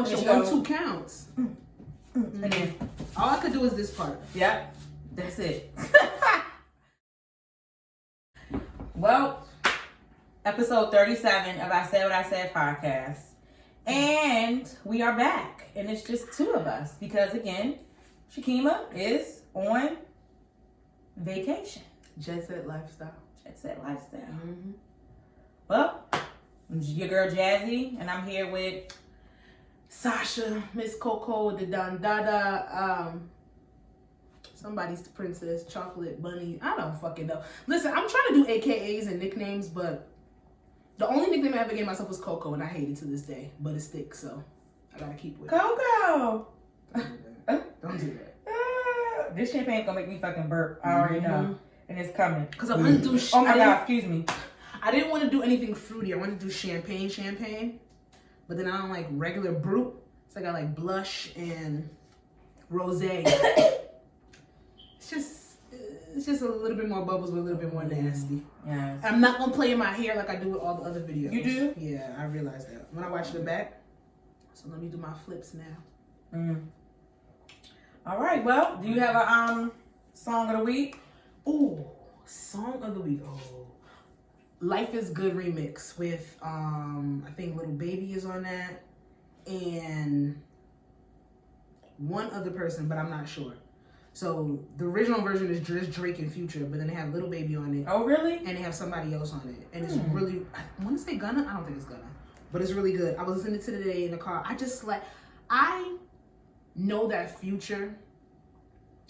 want your 1-2 counts. And then all I could do is this part. Yep, that's it. Well, episode 37 of I Said What I Said podcast. And we are back. And it's just two of us. Because again, Keema is on vacation. Jet set lifestyle. Jet set lifestyle. Well, your girl Jazzy, and I'm here with Sasha, Miss Coco, the Don Dada, somebody's the princess, chocolate bunny. I don't fucking know. Listen, I'm trying to do AKAs and nicknames, but the only nickname I ever gave myself was Coco, and I hate it to this day. But it sticks, so I gotta keep with it. Coco. Don't do that. This champagne gonna make me fucking burp. I already know, and it's coming. Cause I want to do. Oh my god, excuse me. I didn't want to do anything fruity. I wanted to do champagne. But then I don't like regular brute. So I got like blush and rosé. It's just a little bit more bubbles, but a little bit more nasty. Yes. I'm not gonna play in my hair like I do with all the other videos. You do? Yeah, I realized that when I watch the back. So let me do my flips now. All right. Well, do you have a song of the week? Ooh, song of the week. Oh. Life is Good remix with I think Little Baby is on that and one other person, but I'm not sure. So the original version is just Drake and Future, but then they have Little Baby on it. Oh really? And they have somebody else on it, and it's really, I want to say Gunna. I don't think it's Gunna, but it's really good. I was listening to it today in the car. I know that Future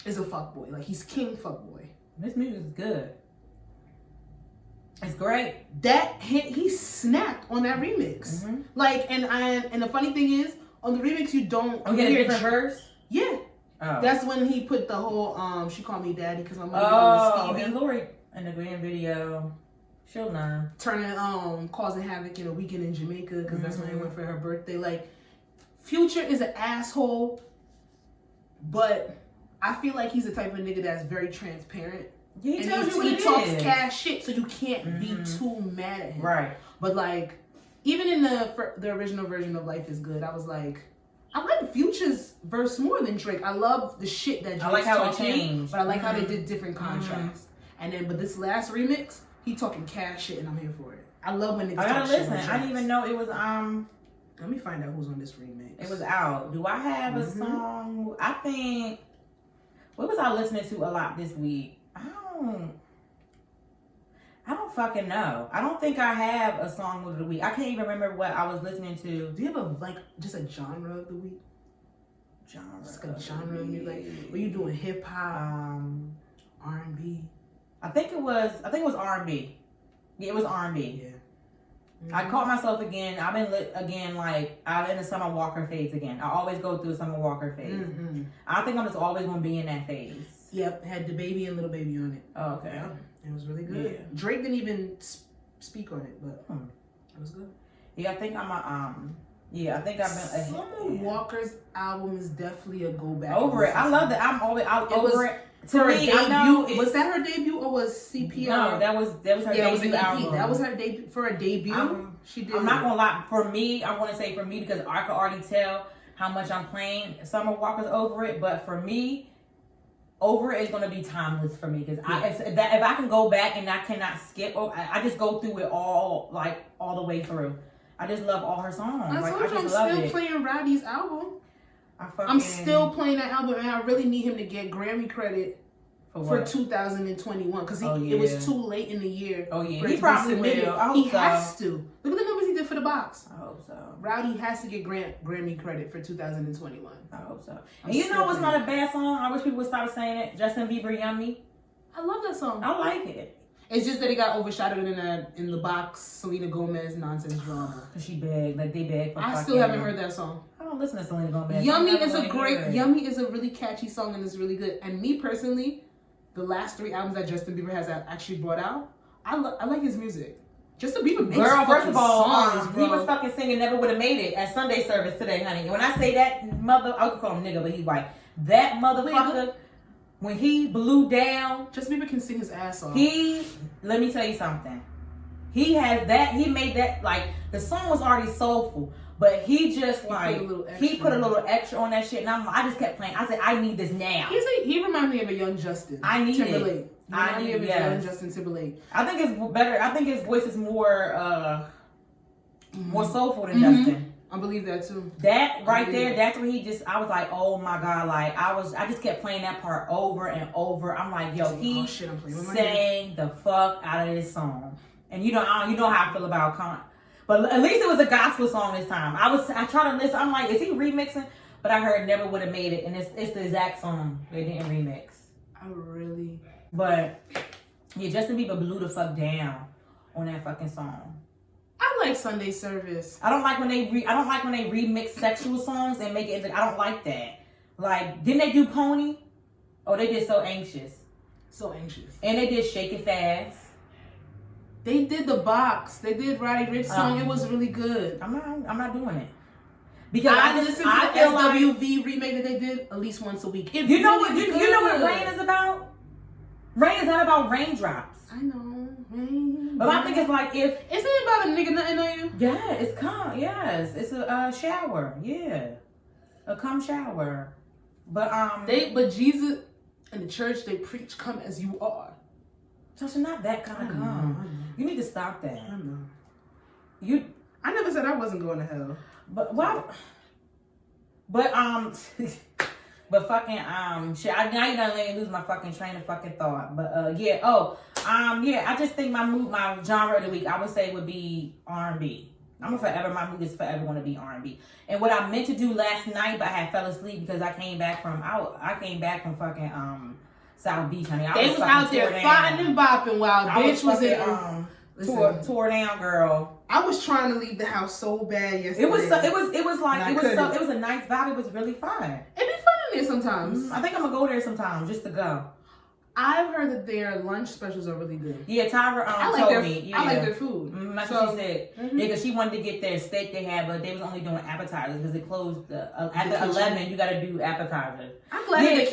is a fuckboy. Like he's king fuckboy. This music is good. It's great. That he snapped on that remix. Like, and the funny thing is, on the remix you don't. Oh, get a different verse. Yeah. Oh. That's when he put the whole she called me daddy because my mom was Stevie. And Lori in the grand video, she'll learn. Turning causing havoc in a weekend in Jamaica because that's when they went for her birthday. Like, Future is an asshole, but I feel like he's the type of nigga that's very transparent. Yeah, he tells you what it is. He talks cash shit, so you can't be too mad at him. Right. But like, even in the original version of Life is Good, I was like, I like Future's verse more than Drake. I love the shit that Drake's I like how talking, it changed. but I like how they did different contrasts. And then, but this last remix, he talking cash shit, and I'm here for it. I love when niggas I gotta talk listen. shit. I didn't even know it was Let me find out who's on this remix. It was out. Do I have a song? I think. What was I listening to a lot this week? I don't fucking know. I don't think I have a song of the week. I can't even remember what I was listening to. Do you have just a genre of the week? Just a genre of music. Like, were you doing hip hop, R&B? I think it was R&B. Yeah, it was R&B. Yeah. I caught myself again. I've been I'm in the Summer Walker phase again. I always go through a Summer Walker phase. I think I'm just always gonna be in that phase. Yep, had the baby and Little Baby on it. Oh, okay. Yeah, it was really good. Yeah. Drake didn't even speak on it, but it was good. Yeah, I think I'm I think I've been. Summer Walker's album is definitely a go back. Over it. I love that. I'm over it. To me, was that her debut or was CPR? No, that was her debut album. That was her debut for a debut. She did. I'm not gonna lie. For me, I want to say for me because I could already tell how much I'm playing Summer Walker's Over It. But for me, Over It is gonna be timeless for me because if I can go back and I cannot skip, I just go through it all the way through. I just love all her songs. I told you I'm still playing Rowdy's album. I'm still playing that album, and I really need him to get Grammy credit for 2021 because it was too late in the year. Oh yeah, he probably will. He has to. Look at the numbers he did for the box. I hope so. Rowdy has to get Grammy credit for 2021. I hope so. And you know what's not a bad song? I wish people would stop saying it. Justin Bieber, Yummy. I love that song. I like it. It's just that it got overshadowed in the box Selena Gomez nonsense drama. Cause she begged, they begged for. I still haven't heard that song. I don't listen to Selena Gomez. Yummy is a really catchy song and it's really good. And me personally, the last 3 albums that Justin Bieber has actually brought out, I like his music. Justin Bieber makes first of all, songs, he was fucking singing "Never Would Have Made It" at Sunday service today, honey. And when I say that I would call him nigga, but he's white. That motherfucker. When he blew down, Justin Bieber can sing his ass off. Let me tell you something. He made that, the song was already soulful, But he just like he put a extra. little extra on that shit, and I just kept playing. I said, I need this now. He reminds me of a young Justin. I need Timberlake. it. I need a young Justin Timberlake. I think it's better. I think his voice is more soulful than Justin. I believe that too. That right there, that's where I was like, oh my God, like I just kept playing that part over and over. I'm like, yo, he sang the fuck out of this song. And you know how I feel about Con. But at least it was a gospel song this time. I tried to listen. I'm like, is he remixing? But I heard Never Would Have Made It, and it's the exact song they didn't remix. But yeah, Justin Bieber blew the fuck down on that fucking song. I like Sunday Service. I don't like when they remix sexual songs and make it. I don't like that. Like, didn't they do Pony? Oh, they did So Anxious. So Anxious. And they did Shake It Fast. They did The Box. They did Roddy Ricch song. It was really good. I'm not doing it. Because I listen to the SWV remake that they did at least once a week. You know what Rain is about? Rain is not about raindrops. I know. Rain. But I think it's like if... Isn't it about a nigga nutting on you? Yeah, it's cum. Yes. It's a shower. Yeah. A cum shower. But Jesus in the church, they preach come as you are. Sasha, not that kind of cum. You need to stop that. I know. I never said I wasn't going to hell. But why? But but fucking shit. Now you done let me lose my fucking train of fucking thought. But yeah. I just think my genre of the week I would say would be R&B. My mood is forever going to be R&B. And what I meant to do last night, but I had fell asleep because I came back from fucking South Beach, honey. They was out there fighting and bopping while bitch was in tore down, girl. I was trying to leave the house so bad yesterday. It was a nice vibe. It was really fun. It be fun in there sometimes. I think I'm gonna go there sometimes just to go. I've heard that their lunch specials are really good. Yeah, Tyra told me. Yeah. I like their food. That's what she said. Yeah, because she wanted to get their steak they had, but they was only doing appetizers because it closed after 11. You got to do appetizers. I'm glad they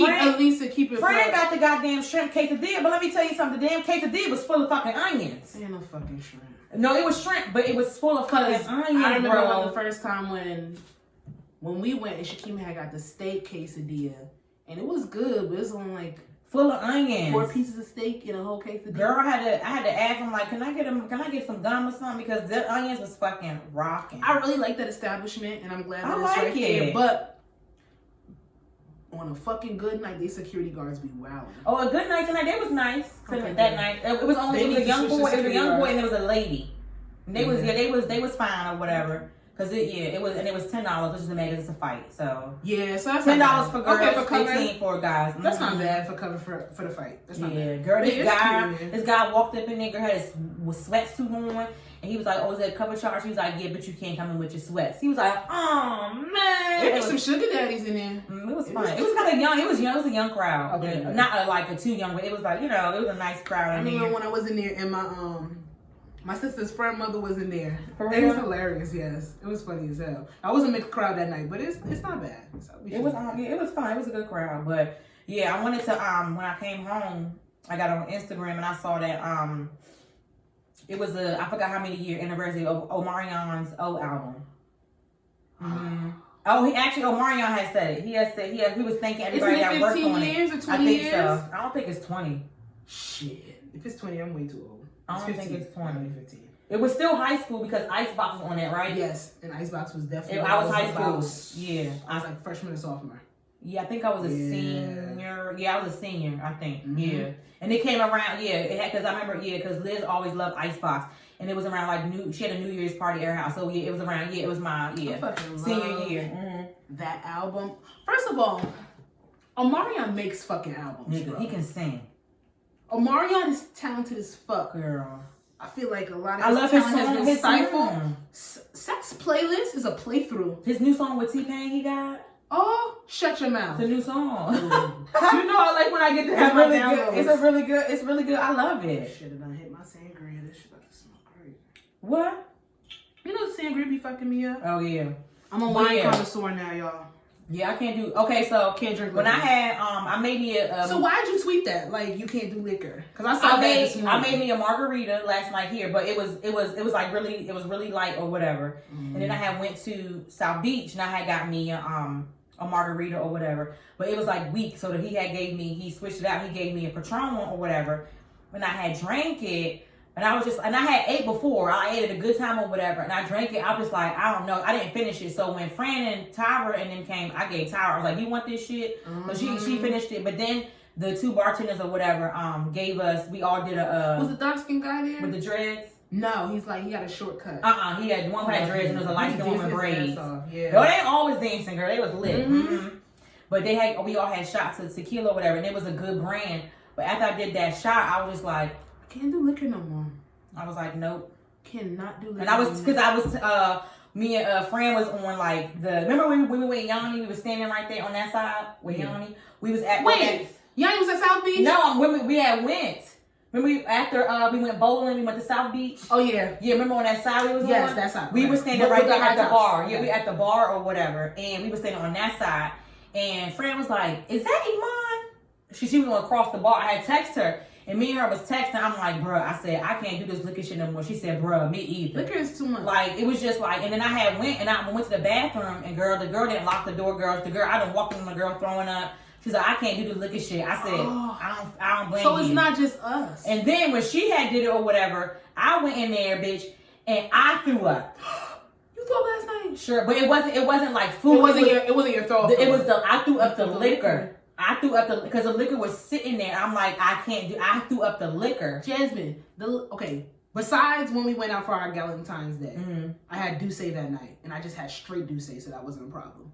keep it. Fran got the goddamn shrimp quesadilla, but let me tell you something. The damn quesadilla was full of fucking onions. Ain't no fucking shrimp. No, it was shrimp, but it was full of fucking onions. I remember the first time when we went and Keema had got the steak quesadilla, and it was good, but it was only like full of onions. 4 pieces of steak in a whole quesadilla. Girl, I had to ask him like, can I get some gum or something, because the onions was fucking rocking. I really like that establishment, and I'm glad that it's right there. But on a fucking good night, they security guards be wild. Oh, a good night tonight. They was nice that night. It was a young boy. It was a young boy and there was a lady. And they was fine or whatever. Cause it was $10 just to make it a fight. So yeah, so that's $10 for girls, $15 for guys. That's not bad for cover for the fight. That's not bad. Girl, this guy walked up in there. Girl had his sweatsuit on, and he was like, "Oh, is that cover charge?" He was like, "Yeah, but you can't come in with your sweats." He was like, "Oh man." There was some sugar daddies in there. It was fun. It was kind of young. It was a young crowd. Okay, not like a too young, but it was like, it was a nice crowd. I remember when I was in there and my sister's friend mother was in there. It was hilarious, yes. It was funny as hell. I wasn't a mixed crowd that night, but it's not bad. It was fun. It was a good crowd. But yeah, I wanted to when I came home, I got on Instagram and I saw that it was I forgot how many year anniversary of Omarion's old album. Mm-hmm. Oh, Omarion has said it. He was thanking everybody that worked on it. Years or 20 years? I think so. I don't think it's 20. Shit. If it's 20, I'm way too old. I don't think it's 20. 15. It was still high school because Icebox was on it, right? Yes, and Icebox was definitely. I was high school. Yeah, I was like freshman and sophomore. Yeah, I think I was a senior. Yeah, I was a senior, I think. Mm-hmm. Yeah, and it came around. Yeah, it had because I remember. Yeah, because Liz always loved Icebox, and it was around like she had a New Year's party at her house. So yeah, it was around. Yeah, it was my senior year. Mm-hmm. That album. First of all, Omarion makes fucking albums. Nigga, he can sing. Omarion is talented as fuck, girl. I feel like a lot of his talent has been stifled. Sex Playlist is a playthrough. His new song with T-Pain he got. Oh, shut your mouth. It's a new song. You know I like when I get to have my downloads. It's really good. I love it. Should have done hit my sangria. This shit about to smell great. What? You know sangria be fucking me up. Oh yeah. I'm a wine connoisseur now, y'all. Yeah, I can't do. Okay, so Can't drink when liquor. I had I made me a. So why did you tweet that? Like you can't do liquor? Because I saw that this morning. I made me a margarita last night here, but it was like really light or whatever. And then I had went to South Beach and I had got me a margarita or whatever. But it was like weak, so that he switched it out. He gave me a Patron or whatever. When I had drank it. And I had ate before. I ate at a good time or whatever. And I drank it. I was like, I don't know. I didn't finish it. So when Fran and Tyra and them came, I gave Tyra. I was like, you want this shit? So she finished it. But then the two bartenders or whatever gave us. We all did a. Was the dark skinned guy there with the dreads? No, he's like he got a shortcut. He had one who had dreads and there was a light skin one with braids. Yeah. No, they ain't always dancing, girl. They was lit. But we all had shots of tequila or whatever, and it was a good brand. But after I did that shot, I was just like. Can't do liquor no more. I was like, nope. Cannot do liquor. And I was, me and Fran was on like remember when we went with Yanni? We was standing right there on that side with Yanni. We was at. Wait, Yanni was at South Beach? No, when we had went. Remember after we went bowling, we went to South Beach? Oh, yeah. Yeah, remember on that side we was on? Yes, that side. We were standing right there at the bar. Yeah, we at the bar or whatever. And we were standing on that side. And Fran was like, is that Iman? She was going to cross the bar. I had texted her. And me and her was texting. I'm like, bruh, I said, I can't do this liquor shit no more. She said, bruh, me either. Liquor is too much. Like, it was just like, and then I went to the bathroom, and the girl didn't lock the door, girls. I done walked in, the girl throwing up. She's like, I can't do the liquor shit. I said, I don't blame you. So it's not just us. And then when she had did it or whatever, I went in there, bitch, and I threw up. You threw up last night? Sure, but it wasn't like food. It wasn't your throw up. I threw up the liquor. I threw up because the liquor was sitting there. I'm like, I can't do. I threw up the liquor. Jasmine, besides when we went out for our Valentine's Day, I had Douce that night, and I just had straight Douce, so that wasn't a problem.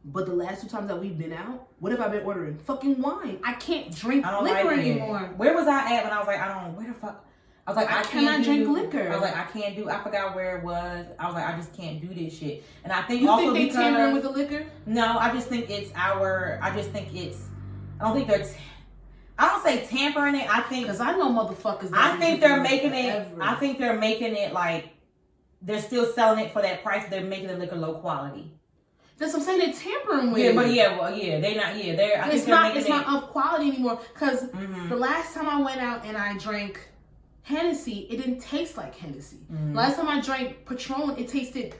But the last 2 times that we've been out, what have I been ordering? Fucking wine. I can't drink liquor anymore. Where was I at when I was like, where the fuck? I was like, I cannot drink liquor. I was like, I can't do. I forgot where it was. I was like, I just can't do this shit. And I think you also think they tampering with the liquor? No, I just think it's I don't think they're. I don't say tampering it. I think because I know motherfuckers. I think they're making it. I think they're making it like they're still selling it for that price. They're making the liquor low quality. That's what I'm saying. They're tampering with. Yeah, but they're not. Yeah, they're. It's not of quality anymore. Because the last time I went out and I drank Hennessy, it didn't taste like Hennessy. Last time I drank Patron, it tasted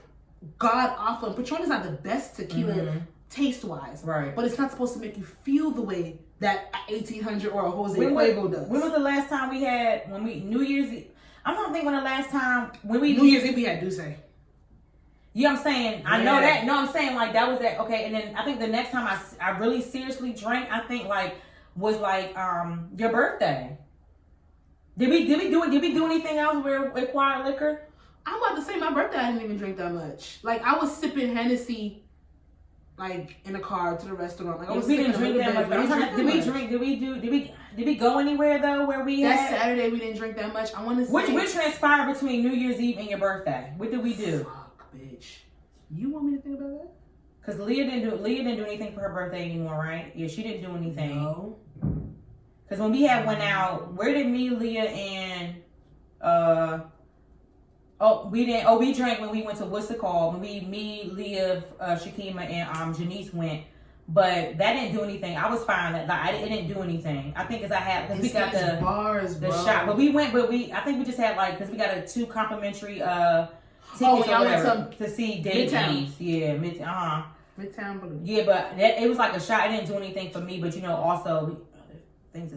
god awful. Patron is not the best tequila. Taste wise, right? But it's not supposed to make you feel the way that 1800 or a Jose Cuervo does. When was the last time we had New Year's Eve? I don't think when the last time New Year's Eve we had Douce. You know what I'm saying? Yeah. I know that. No, I'm saying like that was that. Okay, and then I think the next time I really seriously drank, I think was your birthday. Did we do anything else where we acquired liquor? I'm about to say my birthday I didn't even drink that much. Like I was sipping Hennessy. Like in the car to the restaurant. Like I was we didn't drink that much. Did we go anywhere though where we that Saturday we didn't drink that much. I want to say which transpired between New Year's Eve and your birthday? What did we do? Fuck, bitch. You want me to think about that? Because Leah didn't do anything for her birthday anymore, right? Yeah, she didn't do anything. No. Because when we had went out, where did me, Leah, and we drank when we went to what's it called? When me, Leah, Keema, and Janice went, but that didn't do anything. I was fine. It didn't do anything. I think because we got the bars, the shot, but I think we just had because we got 2 complimentary tickets or whatever to see Davies. Yeah, Midtown Blue. Yeah, but it was like a shot. It didn't do anything for me, but also it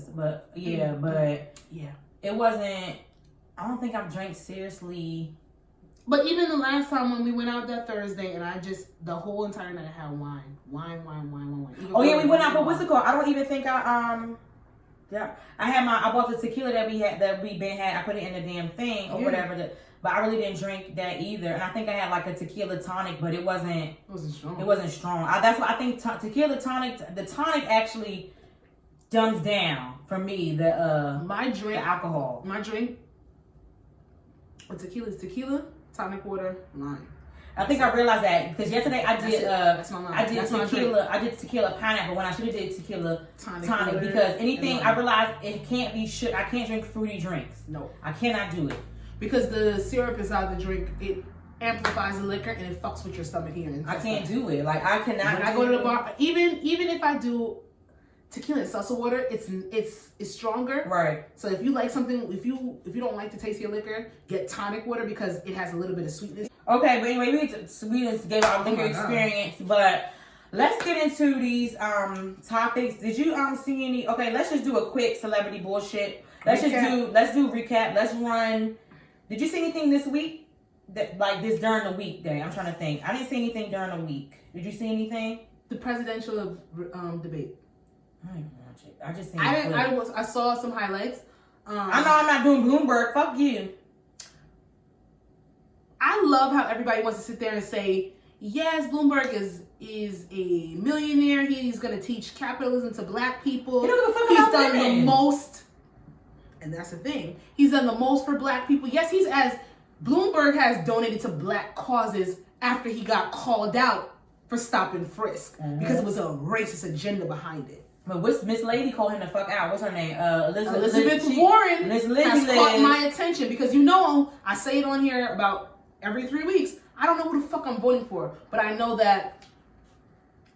wasn't. I don't think I've drank seriously. But even the last time when we went out that Thursday, and the whole entire night I had wine. Oh yeah, we went out. But what's it called? I don't even think I bought the tequila that we had. I put it in the damn thing or whatever. But I really didn't drink that either. And I think I had like a tequila tonic, but it wasn't strong. It wasn't strong. That's why I think tequila tonic. The tonic actually dumbs down for me the alcohol. My drink. Tequila is tequila, tonic water, lime. I think I realized that because yesterday I did tequila. I did tequila pineapple when I should have did tequila tonic because anything I realized it can't be I can't drink fruity drinks. No, I cannot do it because the syrup inside the drink amplifies the liquor and it fucks with your stomach here. I can't do it. Like I cannot. When I go to the bar, even if I do tequila and seltzer water, it's stronger. Right. So if you like something, if you don't like the taste of your liquor, get tonic water because it has a little bit of sweetness. Okay, but anyway, we just gave our liquor experience, but let's get into these topics. Did you see any? Okay, let's just do a quick celebrity bullshit. Let's do recap. Let's run. Did you see anything this week? That like this during the weekday? I'm trying to think. I didn't see anything during the week. Did you see anything? The presidential debate. I didn't watch it. I just seen. I saw some highlights. I know I'm not doing Bloomberg. Fuck you. I love how everybody wants to sit there and say, yes, Bloomberg is a millionaire. He's going to teach capitalism to black people. He's done the most, and that's the thing. He's done the most for black people. Yes, Bloomberg has donated to black causes after he got called out for stop and frisk because it was a racist agenda behind it. But what's Miss Lady called him the fuck out? What's her name? Elizabeth Warren has caught my attention because I say it on here about every 3 weeks. I don't know who the fuck I'm voting for, but I know that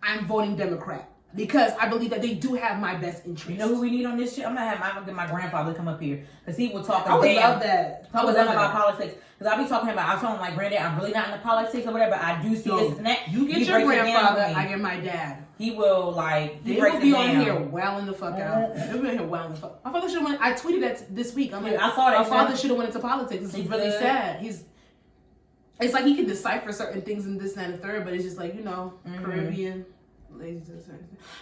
I'm voting Democrat because I believe that they do have my best interest. You know who we need on this shit? I'm gonna get my grandfather to come up here because he will talk. I would love that. Talk about politics because I be talking about. I told him like, granddad, I'm really not into politics or whatever. But I do see this and that. You get your grandfather, I get my dad. He will like. They will be on here wailing the fuck out. They'll be on here wailing the fuck. My father should have went. I tweeted that this week. I'm like, I saw that. My father should have went into politics. It's really sad. It's like he can decipher certain things in this, and the third, but it's just like, Caribbean.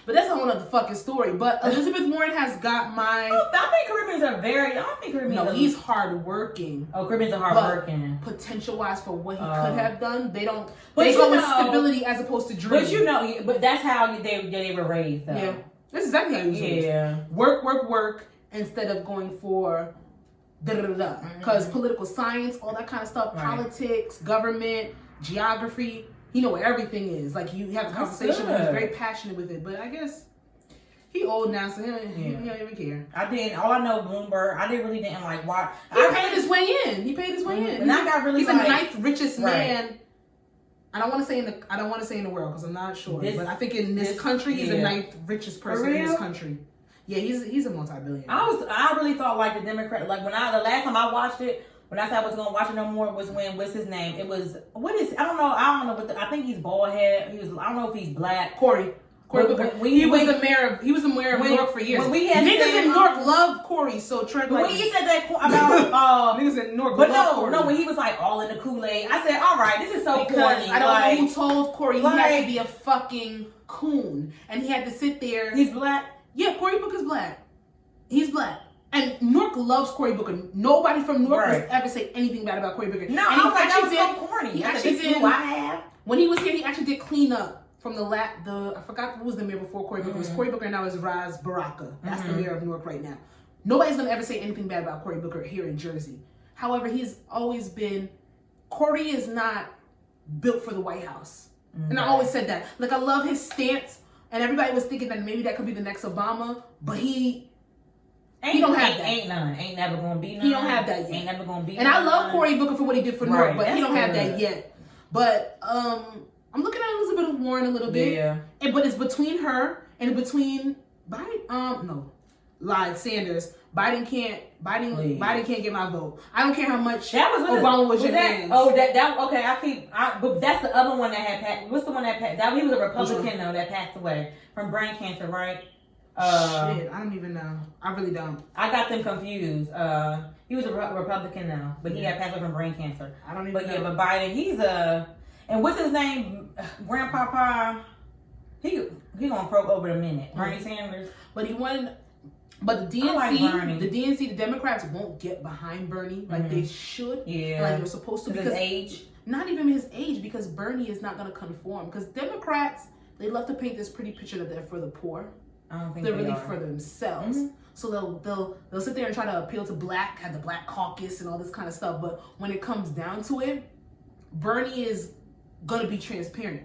But that's a whole other fucking story. But Elizabeth Warren has got my... I think Caribbeans are very... I don't think Caribbeans No, he's hardworking. Oh, Caribbeans are hardworking. Potential-wise for what he could have done, they don't... They go with stability as opposed to dream. But that's how they were raised, though. Yeah. That's exactly how he was raised. Yeah. Work, instead of going for... Because political science, all that kind of stuff, politics, government, geography, he know what everything is. Like you have a conversation with him, he's very passionate with it. But I guess he old now, so he don't even care. All I know, Bloomberg. I really didn't like watch. He paid his way in. And I got really. He's the ninth richest man. I don't want to say in the world because I'm not sure. But I think in this country, he's the ninth richest person in this country. Yeah, he's a multi-billionaire. I really thought like the Democrat, like the last time I watched it, when I said I wasn't gonna watch it no more, was when what's his name? It was I don't know, but I think he's bald head. I don't know if he's black. Cory Booker. He was the mayor of New York for years. Niggas in New York love Cory, so tread like. When he said that about niggas in New York love Cory. No, when he was like all in the Kool-Aid, I said, all right, this is so corny. I don't know who told Cory he had to be a fucking coon, and he had to sit there. He's black. Yeah, Cory Booker's black. He's black. And New York loves Cory Booker. Nobody from New York has ever said anything bad about Cory Booker. No, and I was like, that was so corny. He actually did. When he was here, he actually did clean up from I forgot who was the mayor before Cory Booker. It was Cory Booker, and now it's Raz Baraka. That's the mayor of New York right now. Nobody's going to ever say anything bad about Cory Booker here in Jersey. However, he's always been... Cory is not built for the White House. And I always said that. Like, I love his stance. And everybody was thinking that maybe that could be the next Obama, but he don't have that. Ain't none. Ain't never gonna be none. He don't have that yet. Ain't never gonna be. And I love Cory Booker for what he did for New York, but he don't have that yet. But I'm looking at Elizabeth Warren a little bit. Yeah. But it's between her and between Biden. Sanders. Biden can't get my vote. I don't care how much Obama was your man. Oh, okay. But that's the other one that had passed. What's the one that passed? He was a Republican though that passed away from brain cancer, right? Shit, I don't even know. I really don't. I got them confused. He was a Republican now, but he had passed away from brain cancer. I don't even know. But Biden, he's and what's his name? Grandpapa. He gonna croak over a minute. Bernie Sanders. But he won. But the DNC, the Democrats won't get behind Bernie like they should. Yeah. Like they're supposed to. Because his age? Not even his age, because Bernie is not going to conform. Because Democrats, they love to paint this pretty picture that they're for the poor. I don't think they're really for themselves. So they'll sit there and try to appeal to have the black caucus and all this kind of stuff. But when it comes down to it, Bernie is going to be transparent.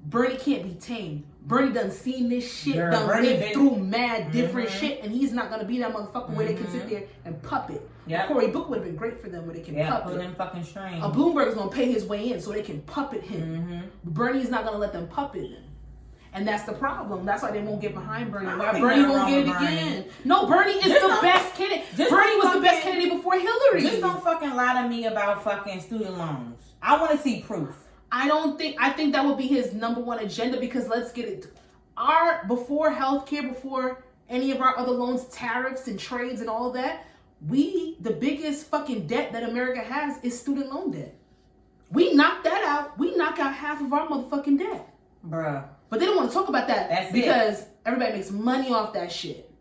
Bernie can't be tamed. Bernie done seen this shit, Girl, done Bernie lived been through mad different shit, and he's not gonna be that motherfucker where they can sit there and puppet. Yep. Cory Book would have been great for them where they can puppet. Pull them fucking strings. A Bloomberg's gonna pay his way in so they can puppet him. Bernie's not gonna let them puppet him. And that's the problem. That's why they won't get behind Bernie. Why Bernie won't get it again? No, Bernie is the best candidate. Bernie was the best candidate before Hillary. Just don't fucking lie to me about fucking student loans. I want to see proof. I think that would be his number one agenda, because let's get it. Before healthcare, before any of our other loans, tariffs and trades and all that, the biggest fucking debt that America has is student loan debt. We knocked that out. We knock out half of our motherfucking debt. Bruh. But they don't want to talk about that because everybody makes money off that shit.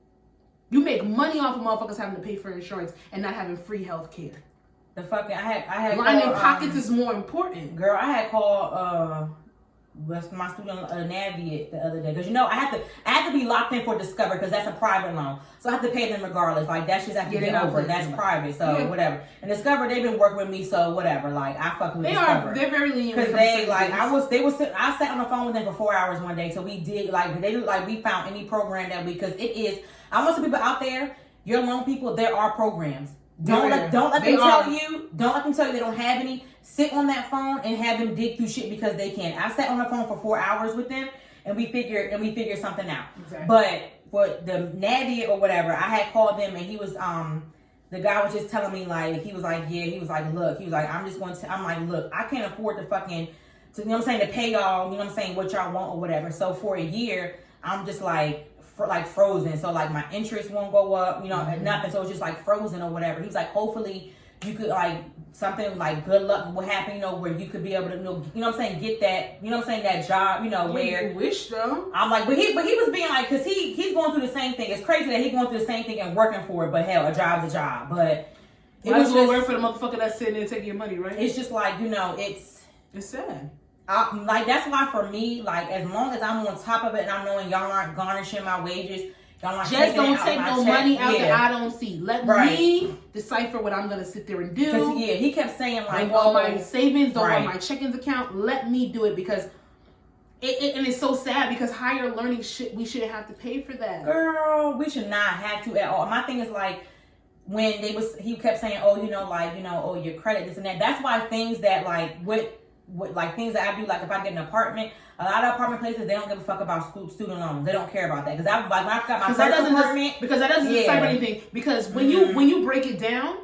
You make money off of motherfuckers having to pay for insurance and not having free healthcare. The fucking I had lining pockets is more important. Girl, I had called my student Navient the other day, because I had to be locked in for Discover, because that's a private loan, so I have to pay them regardless. Like that shit's have to get over. That's private, so whatever. And Discover, they've been working with me, so whatever. Like I fuck with Discover. They're very lenient because I sat on the phone with them for 4 hours one day. So we did we found any program that because it is. I want some people out there, your loan people. There are programs. Don't let them tell you they don't have any. Sit on that phone and have them dig through shit because they can. I sat on the phone for 4 hours with them and we figured something out. Exactly. But for the Navient or whatever, I had called them and he was the guy was just telling me look, I can't afford to fucking to pay y'all, what y'all want or whatever. So for a year, I'm just frozen. So like my interest won't go up, nothing. So it's just like frozen or whatever. He was like, hopefully you could something like good luck will happen, where you could be able to, get that, that job, where you wish though. I'm like, but he was being like, cause he's going through the same thing. It's crazy that he's going through the same thing and working for it, but hell, a job's a job. But it was just work for the motherfucker that's sitting there taking your money, right? It's just like, it's sad. That's why for me, as long as I'm on top of it and I'm knowing y'all aren't garnishing my wages, y'all aren't just don't take no money out that I don't see. Let me decipher what I'm gonna sit there and do. He kept saying don't want my savings, don't want my checkings account. Let me do it, because and it's so sad because higher learning we shouldn't have to pay for that. Girl, we should not have to at all. My thing is when he kept saying, your credit, this and that. That's why things that things that I do, if I get an apartment, a lot of apartment places, they don't give a fuck about student loans. They don't care about that. Because when I got my first apartment, because that doesn't decipher anything. Because when you break it down,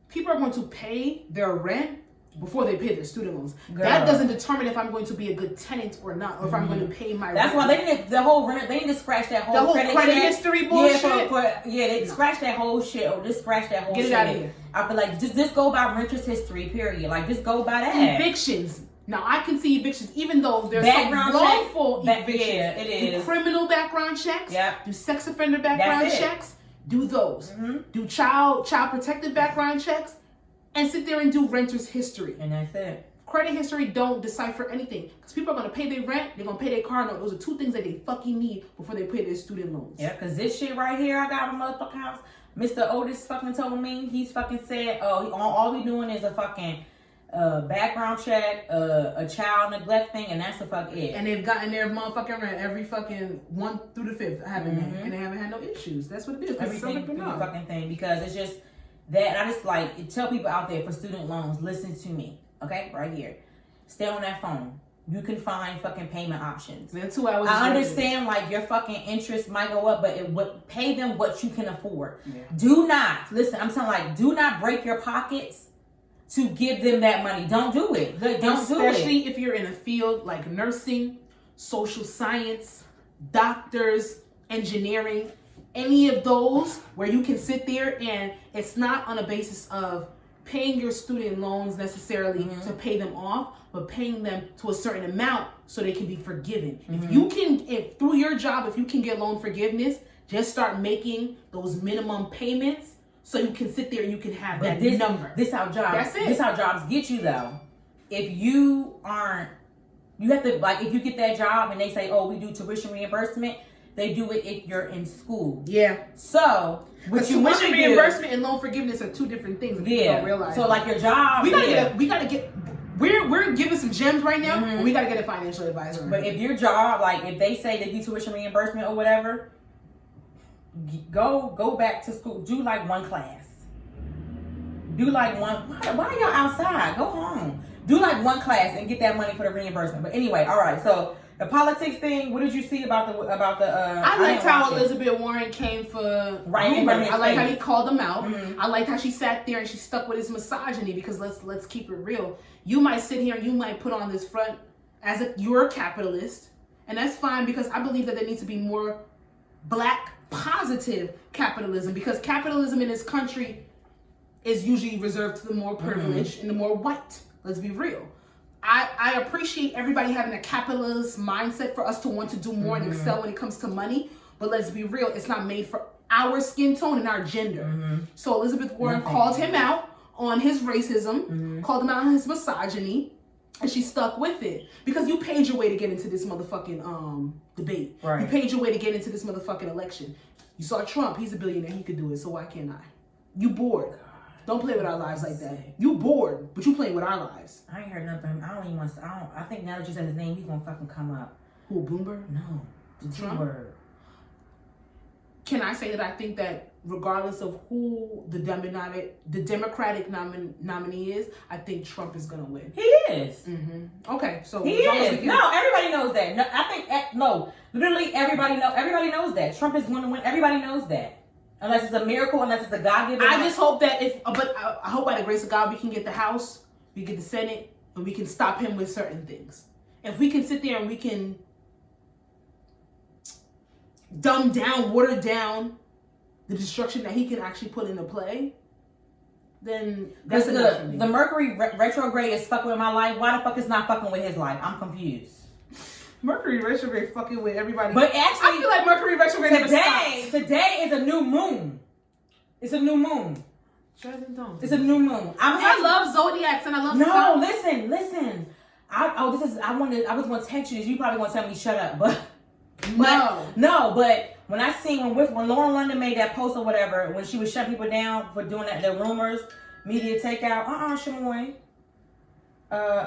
people are going to pay their rent before they pay their student loans. Girl. That doesn't determine if I'm going to be a good tenant or not, or if I'm going to pay my rent. That's why they need to scratch that whole credit history bullshit. They scratch that whole shit, or just scratch that whole shit. Get it out of here. I feel like just go by renters history, period. Just go by that. Evictions. Now I can see evictions, even though there's background some wrongful evictions. Yeah, it is. Do criminal background checks. Yeah. Do sex offender background checks. Do those. Mm-hmm. Do child protective background checks, and sit there and do renters history. And that's it. Credit history don't decipher anything, because people are gonna pay their rent. They're gonna pay their car note. Those are two things that they fucking need before they pay their student loans. Yeah, because this shit right here, I got a motherfucking house. Mr. Otis fucking told me, he's fucking said, all we doing is a fucking background check, a child neglect thing, and that's the fuck it. And they've gotten their motherfucking rent every fucking 1 through the 5th, and they haven't had no issues. That's what it is. Everything through the fucking thing, because it's just that. I just tell people out there for student loans, listen to me, okay? Right here, stay on that phone. You can find fucking payment options. Then 2 hours. I understand your fucking interest might go up, but it would pay them what you can afford. Yeah. Do not listen. I'm saying do not break your pockets to give them that money. Don't do it. Don't do it. Especially if you're in a field like nursing, social science, doctors, engineering, any of those where you can sit there and it's not on a basis of paying your student loans necessarily to pay them off, but paying them to a certain amount so they can be forgiven. If through your job, if you can get loan forgiveness, just start making those minimum payments so you can sit there and you can have that number. This how jobs. That's it. This how jobs get you though. If you aren't, you have to if you get that job and they say, oh, we do tuition reimbursement. They do it if you're in school. Yeah. So, tuition reimbursement and loan forgiveness are two different things. If you don't realize. So, your job. We gotta get we're giving some gems right now, but we gotta get a financial advisor. But if your job, like if they say they do tuition reimbursement or whatever, go back to school. Do like one class. Do like one. Why are y'all outside? Go home. Do like one class and get that money for the reimbursement. But anyway, all right. So the politics thing. What did you see about the? I liked how Elizabeth Warren came for right. I like how he called him out. I liked how she sat there and she stuck with his misogyny, because let's keep it real. You might sit here and you might put on this front as you're a capitalist, and that's fine, because I believe that there needs to be more black positive capitalism, because capitalism in this country is usually reserved to the more privileged and the more white. Let's be real. I appreciate everybody having a capitalist mindset for us to want to do more and excel when it comes to money. But let's be real, it's not made for our skin tone and our gender. So Elizabeth Warren called him out on his racism, called him out on his misogyny, and she stuck with it. Because you paid your way to get into this motherfucking debate. Right. You paid your way to get into this motherfucking election. You saw Trump, he's a billionaire, he could do it, so why can't I? You bored. Don't play with our lives like that. You bored, but you playing with our lives. I ain't heard nothing. I don't even want. I think now that you said his name, he's gonna fucking come up. Who, Bloomberg? No, the Trump word. Can I say that I think that regardless of who the Democratic nominee is, I think Trump is gonna win. He is. Okay, so he is. No, everybody knows that. No, I think no. Literally, everybody knows that Trump is going to win. Everybody knows that. Unless it's a miracle, unless it's a God-given. I just hope that I hope by the grace of God we can get the House, we get the Senate, and we can stop him with certain things. If we can sit there and we can dumb down, water down the destruction that he can actually put into play, then that's enough for me. The Mercury retrograde is fucking with my life. Why the fuck is not fucking with his life? I'm confused. Mercury retrograde fucking with everybody. But actually, I feel like Mercury retrograde today is a new moon. It's a new moon. It's a new moon. I love zodiacs and I love. No, listen. I was gonna text you. You probably gonna tell me shut up, but But when I seen when Lauren London made that post or whatever, when she was shutting people down for doing that, the rumors, media takeout. Shamoy.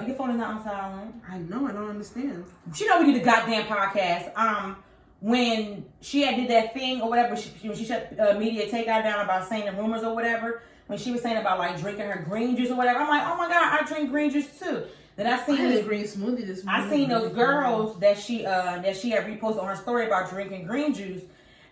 Your phone is not on silent. I know, I don't understand. She know we did a goddamn podcast. When she had did that thing or whatever, when she shut media takeout down about saying the rumors or whatever, when she was saying about like drinking her green juice or whatever, I'm like, oh my God, I drink green juice too. Then I seen a green smoothie this morning. I seen those girls that she had reposted on her story about drinking green juice,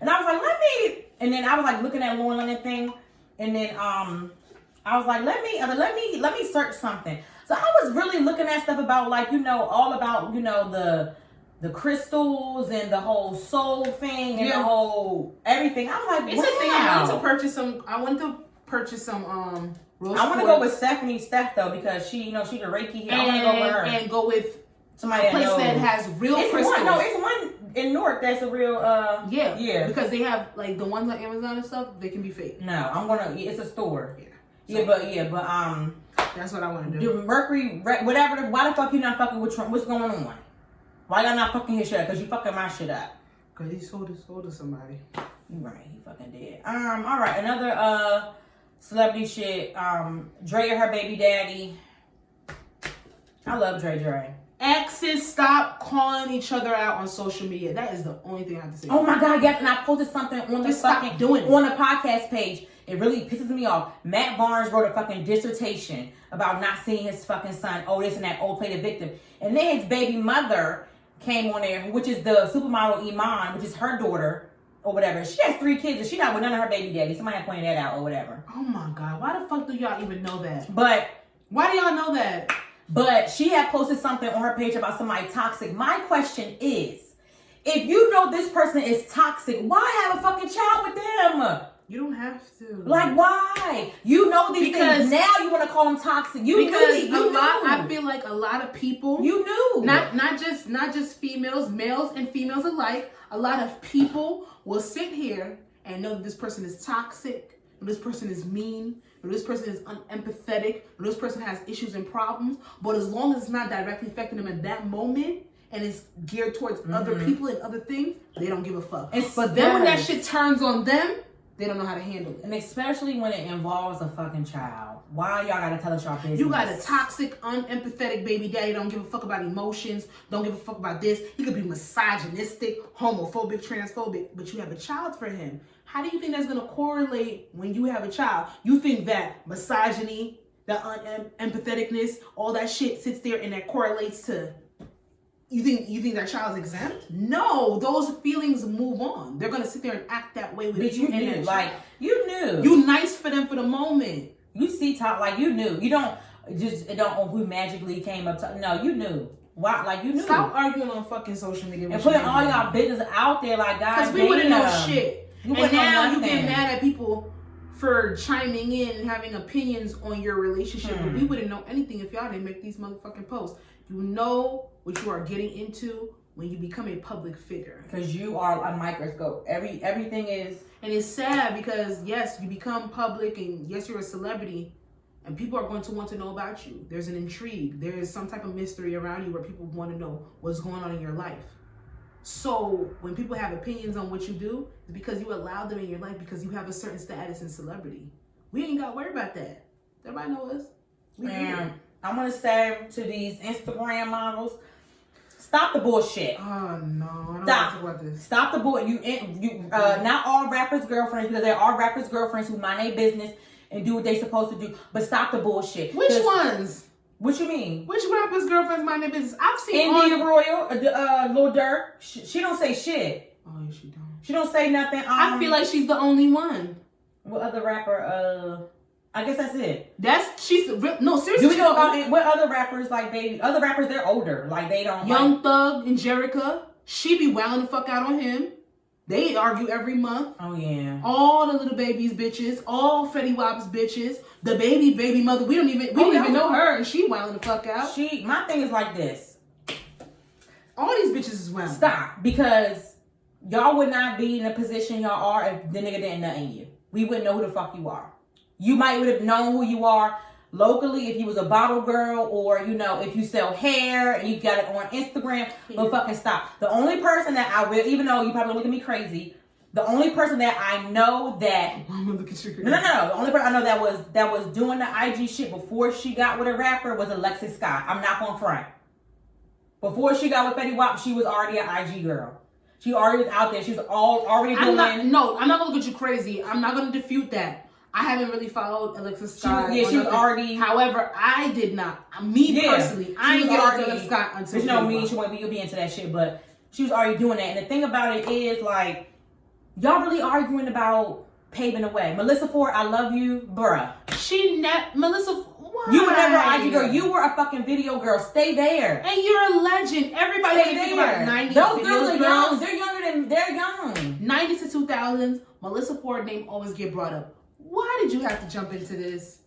and I was like, and then I was like looking at Lauren London thing, and then I was like, let me search something. So I was really looking at stuff about like, all about, the crystals and the whole soul thing and the whole everything. I'm like, it's a thing. I wanted to purchase some rose I want to go with Steph though, because she, she's a Reiki here. I want to go with her. And go with somebody a place that has real crystals. It's one in Newark that's a real yeah. Because they have like the ones on Amazon and stuff, they can be fake. No, it's a store. Yeah. But that's what I want to do. The Mercury, whatever. Why the fuck you not fucking with Trump? What's going on? Why y'all not fucking his shit up? Because you fucking my shit up. Because he sold to somebody. You right, he fucking did. All right, another celebrity shit. Dre and her baby daddy. I love Dre. Exes, stop calling each other out on social media. That is the only thing I have to say. Oh my God, yes, and I posted something on the fucking on the podcast page. It really pisses me off. Matt Barnes wrote a fucking dissertation about not seeing his fucking son. Oh, this and that. Oh, play the victim. And then his baby mother came on there, which is the supermodel Iman, which is her daughter or whatever. She has 3 kids and she's not with none of her baby daddy. Somebody had pointed that out or whatever. Oh my God. Why the fuck do y'all even know that? But why do y'all know that? But she had posted something on her page about somebody toxic. My question is, if you know this person is toxic, why have a fucking child with them? You don't have to. Like, why? You know these things. Now you want to call them toxic. I feel like a lot of people. You knew. Not just females, males and females alike. A lot of people will sit here and know that this person is toxic, or this person is mean, or this person is unempathetic, or this person has issues and problems. But as long as it's not directly affecting them at that moment, and it's geared towards other people and other things, they don't give a fuck. But then when that shit turns on them, they don't know how to handle it. And especially when it involves a fucking child. Why y'all gotta tell us y'all business? You got a toxic, unempathetic baby daddy. Don't give a fuck about emotions. Don't give a fuck about this. He could be misogynistic, homophobic, transphobic, but you have a child for him. How do you think that's gonna correlate when you have a child? You think that misogyny, the unempatheticness, all that shit sits there and that correlates to? You think that child's exempt? No, those feelings move on. They're gonna sit there and act that way with Bitch, you. you knew. Like, you knew. You nice for them for the moment. You see top, like, you knew. You don't who magically came up to, no, you knew. Why? Like, you knew. Stop arguing on fucking social media. And putting all y'all business out there, like, guys. Because we wouldn't know shit. You and now you get mad at people for chiming in and having opinions on your relationship. But we wouldn't know anything if y'all didn't make these motherfucking posts. You know what you are getting into when you become a public figure. Because you are a microscope. Everything is. And it's sad because, yes, you become public and, yes, you're a celebrity. And people are going to want to know about you. There's an intrigue. There is some type of mystery around you where people want to know what's going on in your life. So when people have opinions on what you do, it's because you allow them in your life because you have a certain status and celebrity. We ain't got to worry about that. Everybody know us. And I'm going to say to these Instagram models, stop the bullshit. Oh, no. I don't want to talk about this. Stop the bullshit. Not all rappers' girlfriends, because there are rappers' girlfriends who mind their business and do what they supposed to do. But stop the bullshit. Which ones? What you mean? Which rappers' girlfriends mind their business? I've seen India Royal, Lil Durk. She don't say shit. Oh, yeah, she don't. She don't say nothing. I feel like she's the only one. What other rapper? I guess that's it. She's no, seriously. Do we know about it? What other rappers, like, baby? Other rappers, they're older. Like, they don't. Young Thug and Jerica. She be wilding the fuck out on him. They argue every month. Oh, yeah. All the little babies bitches. All Fetty Wap's bitches. The baby mother. We don't even know her. And she wilding the fuck out. My thing is like this. All these bitches is wilding. Stop. Because y'all would not be in the position y'all are if the nigga didn't nothing you. We wouldn't know who the fuck you are. You might would have known who you are locally if you was a bottle girl, or, you know, if you sell hair and you got it on Instagram. But fucking stop. The only person that I will, even though you probably look at me crazy, the only person that I know that no, the only person I know that was doing the IG shit before she got with a rapper was Alexis Scott. I'm not gonna front. Before she got with Fetty Wap, she was already an IG girl. She already was out there. She was already doing. I'm not gonna look at you crazy. I'm not gonna defute that. I haven't really followed Alexis Scott. She was already. However, I did not. Personally, I didn't get onto Alexis Scott until. You know me. You'll be into that shit, but she was already doing that. And the thing about it is, like, y'all really arguing about paving the way. Melissa Ford, I love you, bruh. Melissa. Why? You were never an IG girl. You were a fucking video girl. Stay there. And you're a legend. Everybody think about 90s. Those girls are young. They're young. 90s to 2000s. Melissa Ford name always get brought up. Why did you have to jump into this?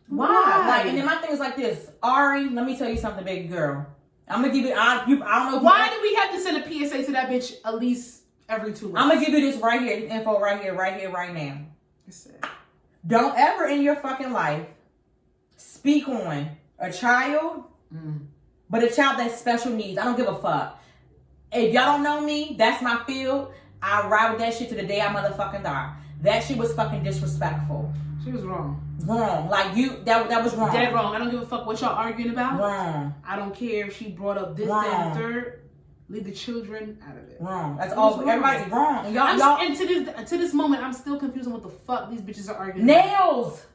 Why? Like, and then my thing is like this. Ari, let me tell you something, baby girl. I'm gonna give you. I don't know. Why do we have to send a PSA to that bitch at least every 2 weeks? I'm gonna give you this right here, this info right here, right now. Don't ever in your fucking life speak on a child, but a child that's special needs. I don't give a fuck. If y'all don't know me, that's my field. I ride with that shit to the day I motherfucking die. That shit was fucking disrespectful. She was wrong. Wrong. Like, that was wrong. Dead wrong. I don't give a fuck what y'all arguing about. Wrong. I don't care if she brought up this, that, and third. Leave the children out of it. Wrong. That's all. Everybody's wrong. And and to this moment, I'm still confused on what the fuck these bitches are arguing nails.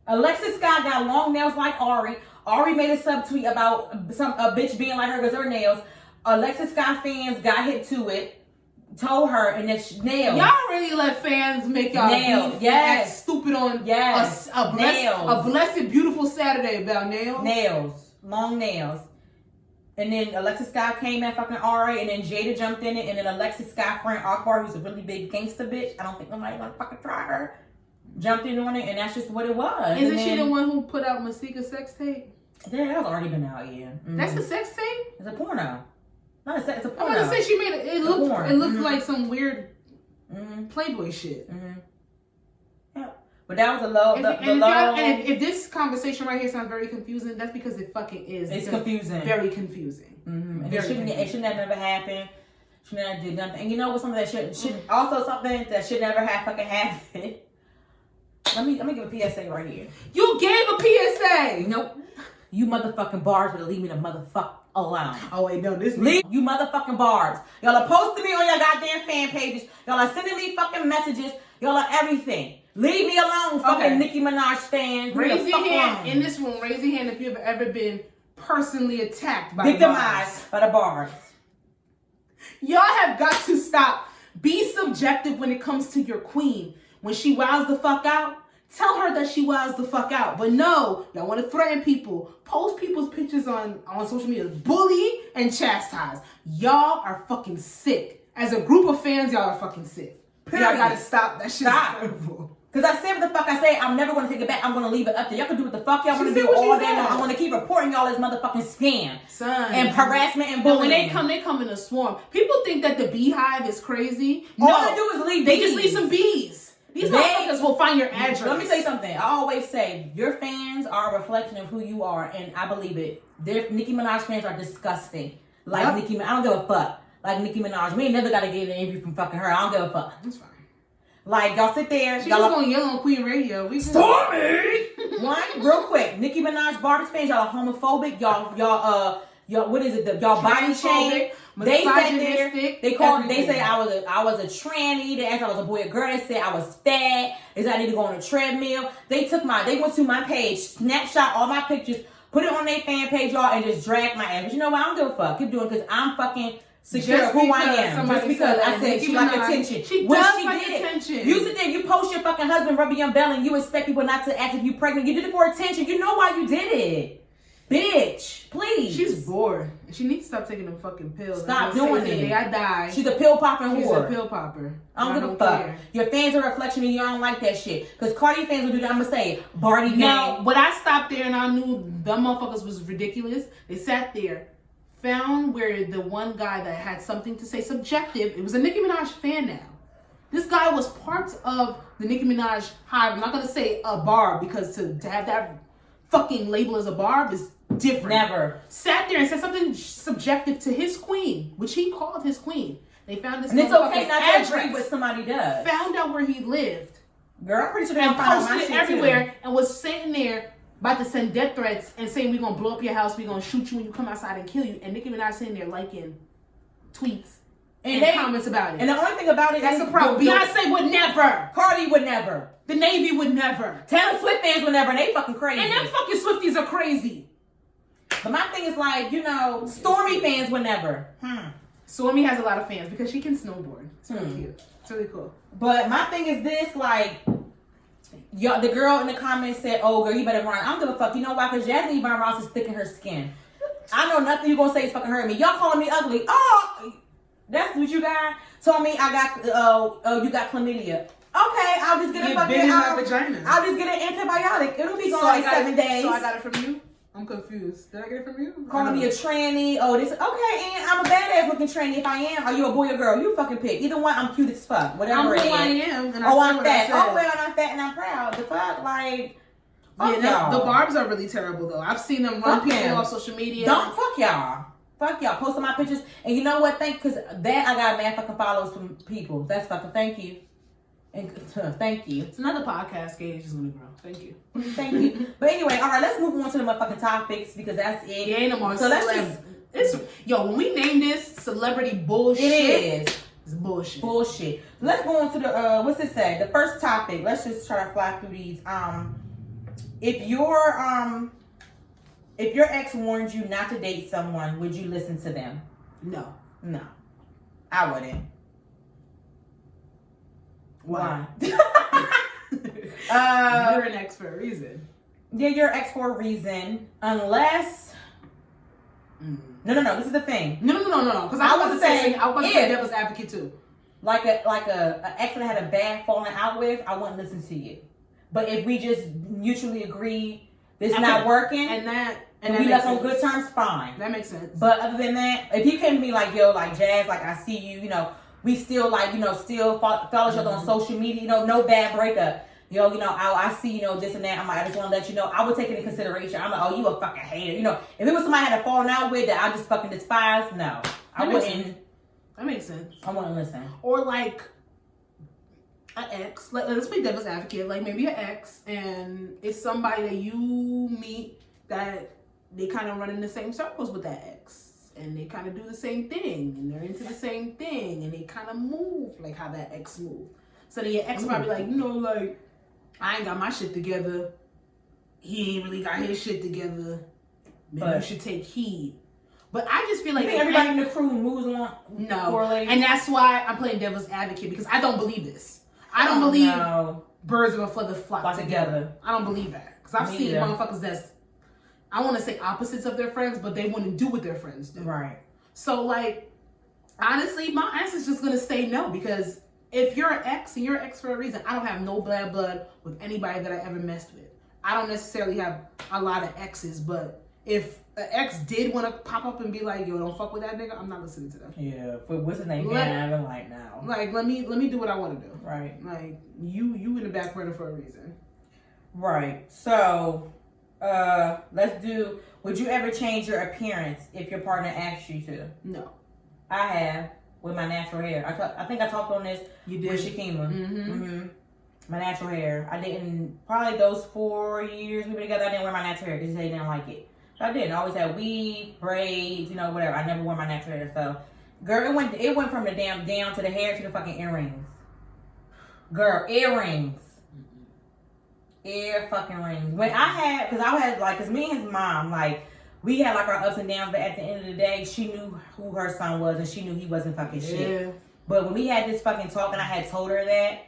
About. Alexis Scott got long nails like Ari. Ari made a subtweet about a bitch being like her because her nails. Alexis Scott fans got hit to it. Told her, and then nails. Y'all really let fans make y'all nails. Act stupid on a blessed, beautiful Saturday about nails. Nails. Long nails. And then Alexis Scott came at fucking Ari, and then Jada jumped in it, and then Alexis Scott friend Akbar, who's a really big gangster bitch. I don't think nobody gonna fucking try her. Jumped in on it, and that's just what it was. Isn't she the one who put out Masika's sex tape? Yeah, that's already been out, yeah. Mm-hmm. That's a sex tape? It's a porno. Not a sex, it's a porno. I was gonna say she made it. It looked like some weird Playboy shit. Yeah, but that was a low. And if this conversation right here sounds very confusing, that's because it fucking is. It's confusing. Very confusing. And it shouldn't have never happened. Should never did nothing. And you know what? Something that should also something that should never have fucking happened. Let me give a PSA right here. You gave a PSA. Nope. You motherfucking barbs better leave me the motherfuck alone. Oh wait, no, this leave you motherfucking barbs. Y'all are posting me on your goddamn fan pages. Y'all are sending me fucking messages. Y'all are everything. Leave me alone, fucking Nicki Minaj fans. Raise your hand in this room. Raise your hand if you've ever been personally attacked by victimized by the barbs. Y'all have got to stop. Be subjective when it comes to your queen. When she wows the fuck out, tell her that she wows the fuck out. But no, y'all want to threaten people. Post people's pictures on social media. Bully and chastise. Y'all are fucking sick. As a group of fans, y'all are fucking sick. Period. Y'all gotta stop. That shit's terrible. Because I said what the fuck I say. I'm never going to take it back. I'm going to leave it up there. Y'all can do what the fuck y'all want to do all day long. I'm going to keep reporting y'all as motherfucking scam. Son. And harassment and bullying. But when they come in a swarm. People think that the beehive is crazy. No. All they do is leave bees. They just leave some bees. These motherfuckers will find your address. Let me say something. I always say, your fans are a reflection of who you are. And I believe it. Nicki Minaj fans are disgusting. Like Nicki Minaj. I don't give a fuck. Like Nicki Minaj. We ain't never got to get an interview from fucking her. I don't give a fuck. That's fine. Like, y'all sit there. She's just gonna yell on Queen Radio. Stormy! One, real quick. Nicki Minaj, Barb's fans, y'all are homophobic. Y'all, what is it? Y'all body shame. They sat there. They say I was a tranny. They asked I was a boy or girl. They said I was fat. They said I need to go on a treadmill. They went to my page, snapshot all my pictures, put it on their fan page, y'all, and just drag my ass. But you know what? I don't give a fuck. Keep doing it because I'm fucking secure who I am. Just because I said she like attention. She does like attention. You sit there, you post your fucking husband rubbing your belly, and you expect people not to ask if you pregnant. You did it for attention. You know why you did it. Bitch, please. She's bored. She needs to stop taking them fucking pills. Stop doing it. The day I die. She's a pill popping whore. She's a pill popper. I don't give a fuck. Your fans are a reflection of you. I don't like that shit. Because Cardi fans will do that. I'm going to say it. Barty Now, when I stopped there and I knew them motherfuckers was ridiculous, they sat there, found where the one guy that had something to say subjective, it was a Nicki Minaj fan now. This guy was part of the Nicki Minaj hive. I'm not going to say a barb because to have that fucking label as a barb is different. Never. Sat there and said something subjective to his queen, which he called his queen. They found this. And it's okay not to agree what somebody does. Found out where he lived. Girl, I'm pretty sure they and found out my posted shit everywhere too. And was sitting there about to send death threats and saying we're gonna blow up your house, we're gonna shoot you when you come outside and kill you. And Nicki Minaj sitting there liking tweets and comments about it. And the only thing about it, that's the problem. Beyonce would never. Cardi would never. The Navy would never. Taylor Swift fans would never. And they fucking crazy. And them fucking Swifties are crazy. But my thing is like, you know, Stormy fans would never. Stormy has a lot of fans because she can snowboard. It's really cute. It's really cool. But my thing is this, like, the girl in the comments said, "Oh, girl, you better run." I don't give a fuck. You know why? Because Jazzy Yvonne Ross is thick in her skin. I know nothing you're gonna say is fucking hurt me. Y'all calling me ugly? Oh, that's what you got. Told me I got. You got chlamydia. Okay, I'll just get a fucking. I'll just get an antibiotic. It'll be gone like 7 days. So I got it from you. I'm confused. Did I get it from you? Calling me a tranny. Oh, this. Okay, and I'm a badass looking tranny if I am. Are you a boy or girl? You fucking pick. Either one, I'm cute as fuck. Whatever it is. I am. And I'm fat. Oh, well, I'm fat and I'm proud. The fuck? Like, yeah, the barbs are really terrible, though. I've seen them run people off social media. Don't fuck y'all. Fuck y'all. Posting my pictures. And you know what? Because that I got mad fucking follows from people. That's fucking thank you. And thank you. It's another podcast. Gage is gonna grow. Thank you. Thank you. But anyway, all right, let's move on to the motherfucking topics because that's it. Yeah, ain't no more. So when we name this celebrity bullshit, it is. It's bullshit. Bullshit. Let's go on to the what's it say? The first topic. Let's just try to fly through these. If your ex warned you not to date someone, would you listen to them? No. No. I wouldn't. Why? You're an ex for a reason. Yeah, you're an ex for a reason. Unless No. This is the thing. No. Because I was about to say devil's advocate too. Like a ex that I had a bad falling out with, I wouldn't listen to you. But if we just mutually agree this not working and we left on good terms, fine. That makes sense. But other than that, if you came to me like, yo, like Jazz, like I see you, you know, we still like, you know, still follow each other on social media, you know, no bad breakup. Yo, you know, I see, you know, this and that. I'm like, I just want to let you know. I would take it into consideration. I'm like, oh, you a fucking hater. You know, if it was somebody I had a falling out with that I just fucking despise, no. I wouldn't. That makes sense. I wouldn't listen. Or like, an ex, let's play devil's advocate, like maybe an ex, and it's somebody that you meet that they kind of run in the same circles with that ex, and they kind of do the same thing, and they're into the same thing, and they kind of move like how that ex moved. So then your ex might be like, like, I ain't got my shit together. He ain't really got his shit together. Maybe you should take heed. But I just feel like everybody in the crew moves on. No, and that's why I'm playing devil's advocate, because I don't believe this. I don't believe birds of a feather flock together. I don't believe that, because I've seen motherfuckers that's, I want to say opposites of their friends, but they wouldn't do what their friends do. Right. So like, honestly, my answer is just gonna stay no, because if you're an ex and you're an ex for a reason, I don't have no bad blood with anybody that I ever messed with. I don't necessarily have a lot of exes, but if an ex did want to pop up and be like, yo, don't fuck with that nigga, I'm not listening to them. Yeah, but what's his name? I'm like, now. Like, let me do what I want to do. Right. Like, you in the back burner for a reason. Right. So, let's do, would you ever change your appearance if your partner asked you to? No. I have, with my natural hair. I think I talked on this with Keema. Mm-hmm. My natural hair. I didn't, probably those 4 years we were together, I didn't wear my natural hair because they didn't like it. So I didn't. I always had weave, braids, whatever. I never wore my natural hair. So, girl, it went from the damn down to the hair to the fucking earrings. Girl, earrings. Ear fucking rings. When I had, because me and his mom, like, we had like our ups and downs, but at the end of the day, she knew who her son was and she knew he wasn't fucking shit. But when we had this fucking talk and I had told her that,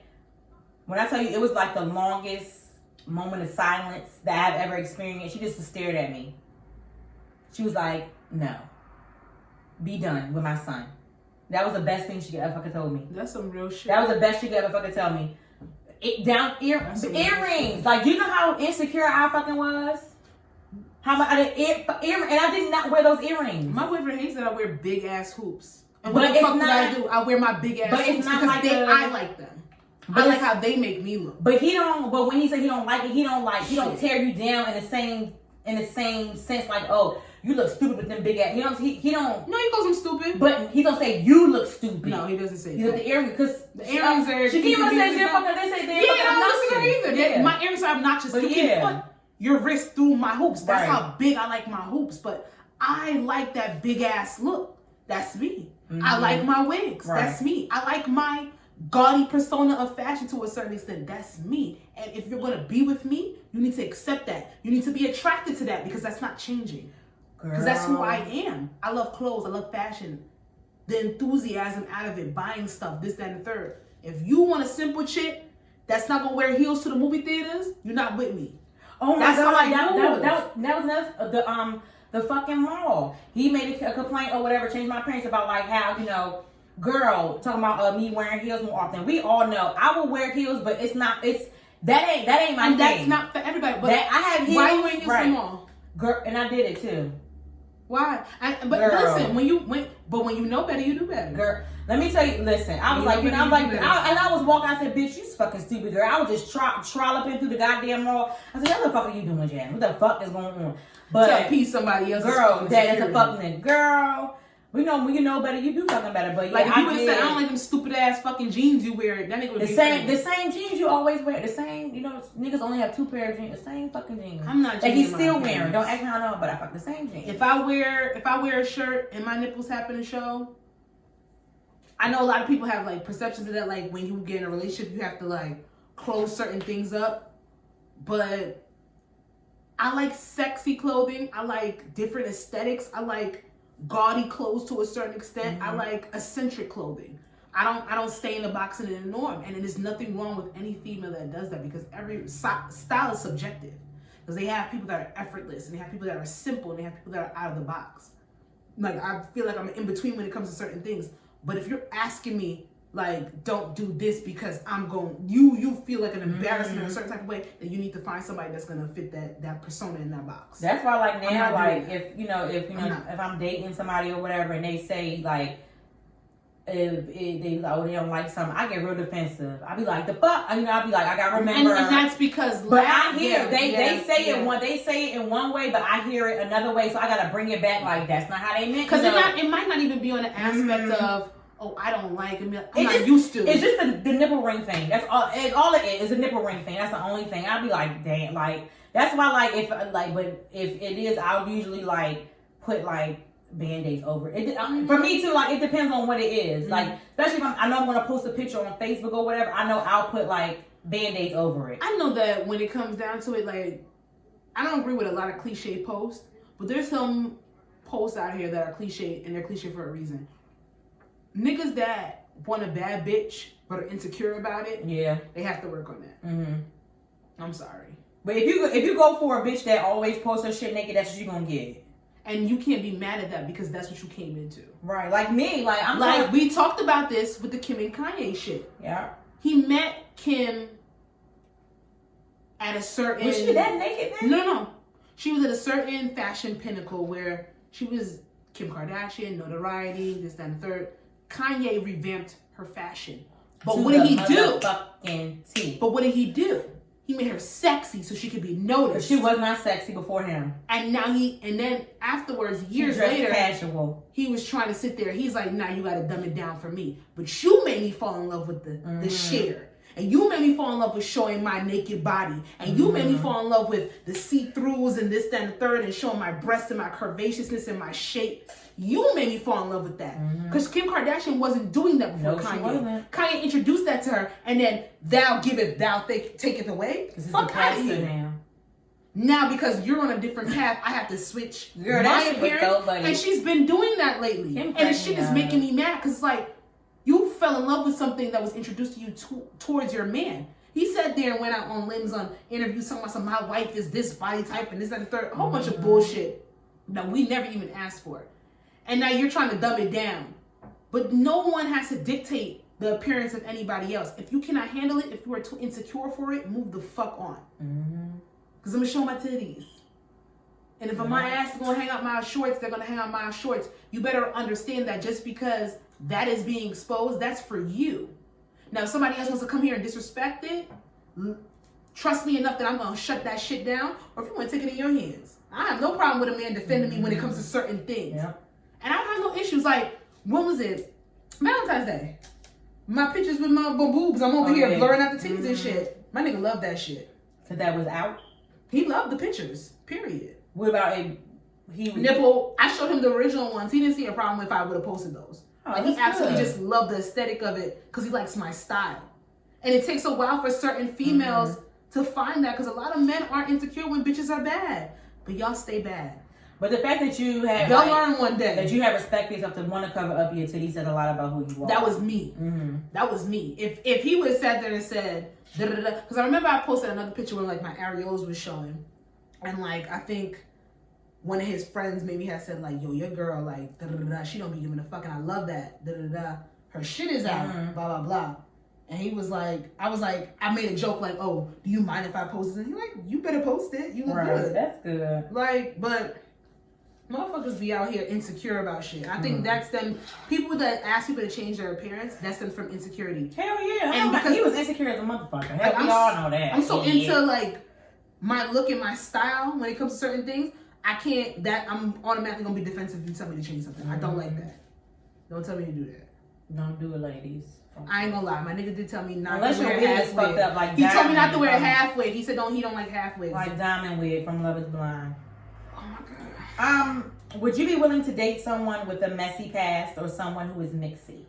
when I tell you, it was like the longest moment of silence that I've ever experienced. She just stared at me. She was like, no. Be done with my son. That was the best thing she could ever fucking told me. That's some real shit. That was the best she could ever fucking tell me. Earrings. Like, you know how insecure I fucking was? How much and I did not wear those earrings. My boyfriend hates that I wear big ass hoops. And what the fuck did I do? I wear my big ass hoops because I like them. I like how they make me look. But when he said he don't like it, he don't tear you down in the same sense, like, oh, you look stupid with them big ass. You know, he don't. No, he calls them stupid. But he don't say you look stupid. No, he doesn't say that. The earrings, because the earrings are. Keema says they're fucking. They say they're fucking obnoxious. Yeah, I don't listen to her either. My earrings are obnoxious. But you can put your wrist through my hoops. That's how big I like my hoops. But I like that big ass look. That's me. Mm-hmm. I like my wigs. Right. That's me. I like my gaudy persona of fashion to a certain extent. That's me. And if you're going to be with me, you need to accept that. You need to be attracted to that, because that's not changing. Because that's who I am. I love clothes. I love fashion. The enthusiasm out of it, buying stuff, this, that, and the third. If you want a simple chick that's not going to wear heels to the movie theaters, you're not with me. Oh my God, that was the fucking mall. He made a complaint or whatever, changed my appearance about like how, girl, talking about me wearing heels more often. We all know I will wear heels, but that ain't my thing. That's not for everybody. But I have heels. Why you wearing heels in the mall? Girl, and I did it too. Why? Listen, when you know better, you do better. Girl, let me tell you, listen, I was like, I was walking, I said, bitch, you fucking stupid, girl. I was just trolloping through the goddamn mall. I said, what the fuck are you doing, Jan? What the fuck is going on? But tell P somebody else. Girl, that is a fucking girl. We know when you know better, you do fucking better. But yeah, like if you would have said, I don't like them stupid ass fucking jeans you wear. That nigga would be the same jeans you always wear. The same, niggas only have 2 pair of jeans. The same fucking jeans. I'm not. That he's still wearing. Don't act how I know, but I fuck the same jeans. If I wear a shirt and my nipples happen to show, I know a lot of people have like perceptions of that. Like when you get in a relationship, you have to like close certain things up. But I like sexy clothing. I like different aesthetics. I like gaudy clothes to a certain extent. I like eccentric clothing. I don't stay in the box and in the norm. And there's nothing wrong with any female that does that, because every style is subjective. Because they have people that are effortless, and they have people that are simple, and they have people that are out of the box. Like, I feel like I'm in between when it comes to certain things. But if you're asking me, like, don't do this because I'm going, you feel like an embarrassment or a certain type of way, then you need to find somebody that's gonna fit that persona in that box. That's why, like, now, like, if I'm dating somebody or whatever, and they say like, if they like, oh, they don't like something, I get real defensive. I be like, the fuck, I be like, I gotta remember. And that's because, but I hear they say it in one way, but I hear it another way, so I gotta bring it back. Like, that's not how they meant. Because it might not even be on the aspect of, oh, I don't like him. I'm not used to. It's just the nipple ring thing. That's all. It's all it is. A nipple ring thing. That's the only thing. I'd be like, damn, like that's why, like, but if it is, I'll usually like put like Band-Aids over it. For me too, like it depends on what it is. Like, especially if I know I'm gonna post a picture on Facebook or whatever. I know I'll put like Band-Aids over it. I know that when it comes down to it, like, I don't agree with a lot of cliche posts, but there's some posts out here that are cliche, and they're cliche for a reason. Niggas that want a bad bitch but are insecure about it, yeah, they have to work on that. I'm sorry, but if you go for a bitch that always posts her shit naked, that's what you gonna get. And you can't be mad at that because that's what you came into. Right, like me, like I'm like we talked about this with the Kim and Kanye shit. Yeah, he met Kim at a certain. Was she that naked then? No. She was at a certain fashion pinnacle where she was Kim Kardashian, notoriety, this, that, and the third. Kanye revamped her fashion. But what did he do? But what did he do? He made her sexy so she could be noticed. She was not sexy before him. And now and then afterwards, years later, casual. He was trying to sit there. He's like, nah, you gotta dumb it down for me. But you made me fall in love with the share. And you made me fall in love with showing my naked body. And you made me fall in love with the see-throughs and this, that, and the third, and showing my breasts and my curvaceousness and my shape. You made me fall in love with that. Because Kim Kardashian wasn't doing that before Kanye. She wasn't. Kanye introduced that to her, and then thou give it, thou taketh away. Fuck out of here. Now, because you're on a different path, I have to switch my appearance. And she's been doing that lately. And the shit is making me mad, because it's like, you fell in love with something that was introduced to you towards your man. He sat there and went out on limbs on interviews talking about my wife is this body type and this, that, and the third. A whole bunch of bullshit that we never even asked for. And now you're trying to dumb it down. But no one has to dictate the appearance of anybody else. If you cannot handle it, if you are too insecure for it, move the fuck on. Because I'm going to show my titties. And if my ass is going to hang out my shorts, they're going to hang out my shorts. You better understand that just because that is being exposed, that's for you. Now, if somebody else wants to come here and disrespect it, trust me enough that I'm going to shut that shit down. Or if you want to take it in your hands. I have no problem with a man defending me when it comes to certain things. And I don't have no issues. Like, when was it? Valentine's Day. My pictures with my boobs. I'm over here blurring out the titties and shit. My nigga loved that shit. Because that was out? He loved the pictures. Period. What about nipple? I showed him the original ones. He didn't see a problem if I would have posted those. Like, he absolutely just loved the aesthetic of it because he likes my style. And it takes a while for certain females to find that because a lot of men aren't insecure when bitches are bad. But y'all stay bad. But the fact that you have they'll learn one day. That you have respect for yourself to want to cover up your titties said a lot about who you are. That was me. That was me. If he would have sat there and said because I remember I posted another picture where like my areolas was showing, and like I think one of his friends maybe had said like, yo, your girl like she don't be giving a fuck, and I love that her shit is out, blah blah blah. And he was like, I made a joke like, oh, do you mind if I post it? And he's like, you better post it. You look good. That's good. Like, but motherfuckers be out here insecure about shit. I think that's them. People that ask people to change their appearance, that's them from insecurity. Hell yeah. And because he was insecure as a motherfucker. Hell, we all know that. I'm so into like my look and my style when it comes to certain things. I can't, I'm automatically going to be defensive if you tell me to change something. I don't like that. Don't tell me to do that. Don't do it, ladies. I ain't gonna lie. My nigga did tell me not Unless to wear your wig is fucked up like he told me not to wear a half wig. He said he don't like half wigs. Like Diamond Wig from Love is Blind. Oh my God. Would you be willing to date someone with a messy past or someone who is mixy?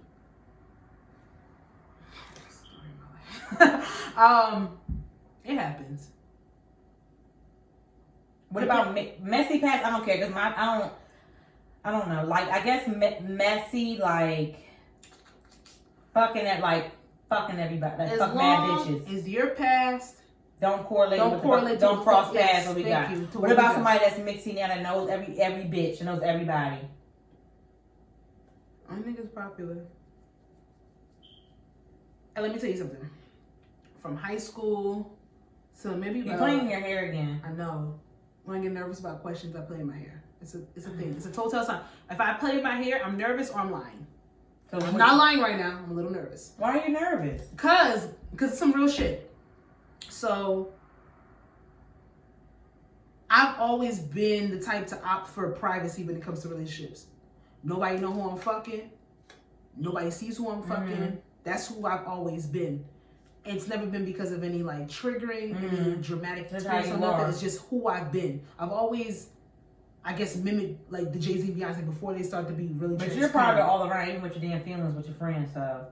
It happens. What about messy past? I don't care because I don't know. Like I guess messy like fucking everybody. Like as fuck mad bitches. Is your past? Don't correlate. Don't cross paths. What we got? What about somebody that's mixy now that knows every bitch and knows everybody? I think it's popular. And let me tell you something. From high school to maybe you're playing your hair again. I know. When I get nervous about questions, I play in my hair. It's a thing. It's a total sign. If I play in my hair, I'm nervous or I'm lying. So I'm not lying right now. I'm a little nervous. Why are you nervous? Because it's some real shit. So I've always been the type to opt for privacy when it comes to relationships. Nobody know who I'm fucking. Nobody sees who I'm fucking. That's who I've always been. It's never been because of any like triggering, any dramatic experience or nothing. It's just who I've been. I've always, I guess, mimicked like the Jay-Z and Beyonce before they start to be really. But you're probably all around, even with your damn feelings with your friends. So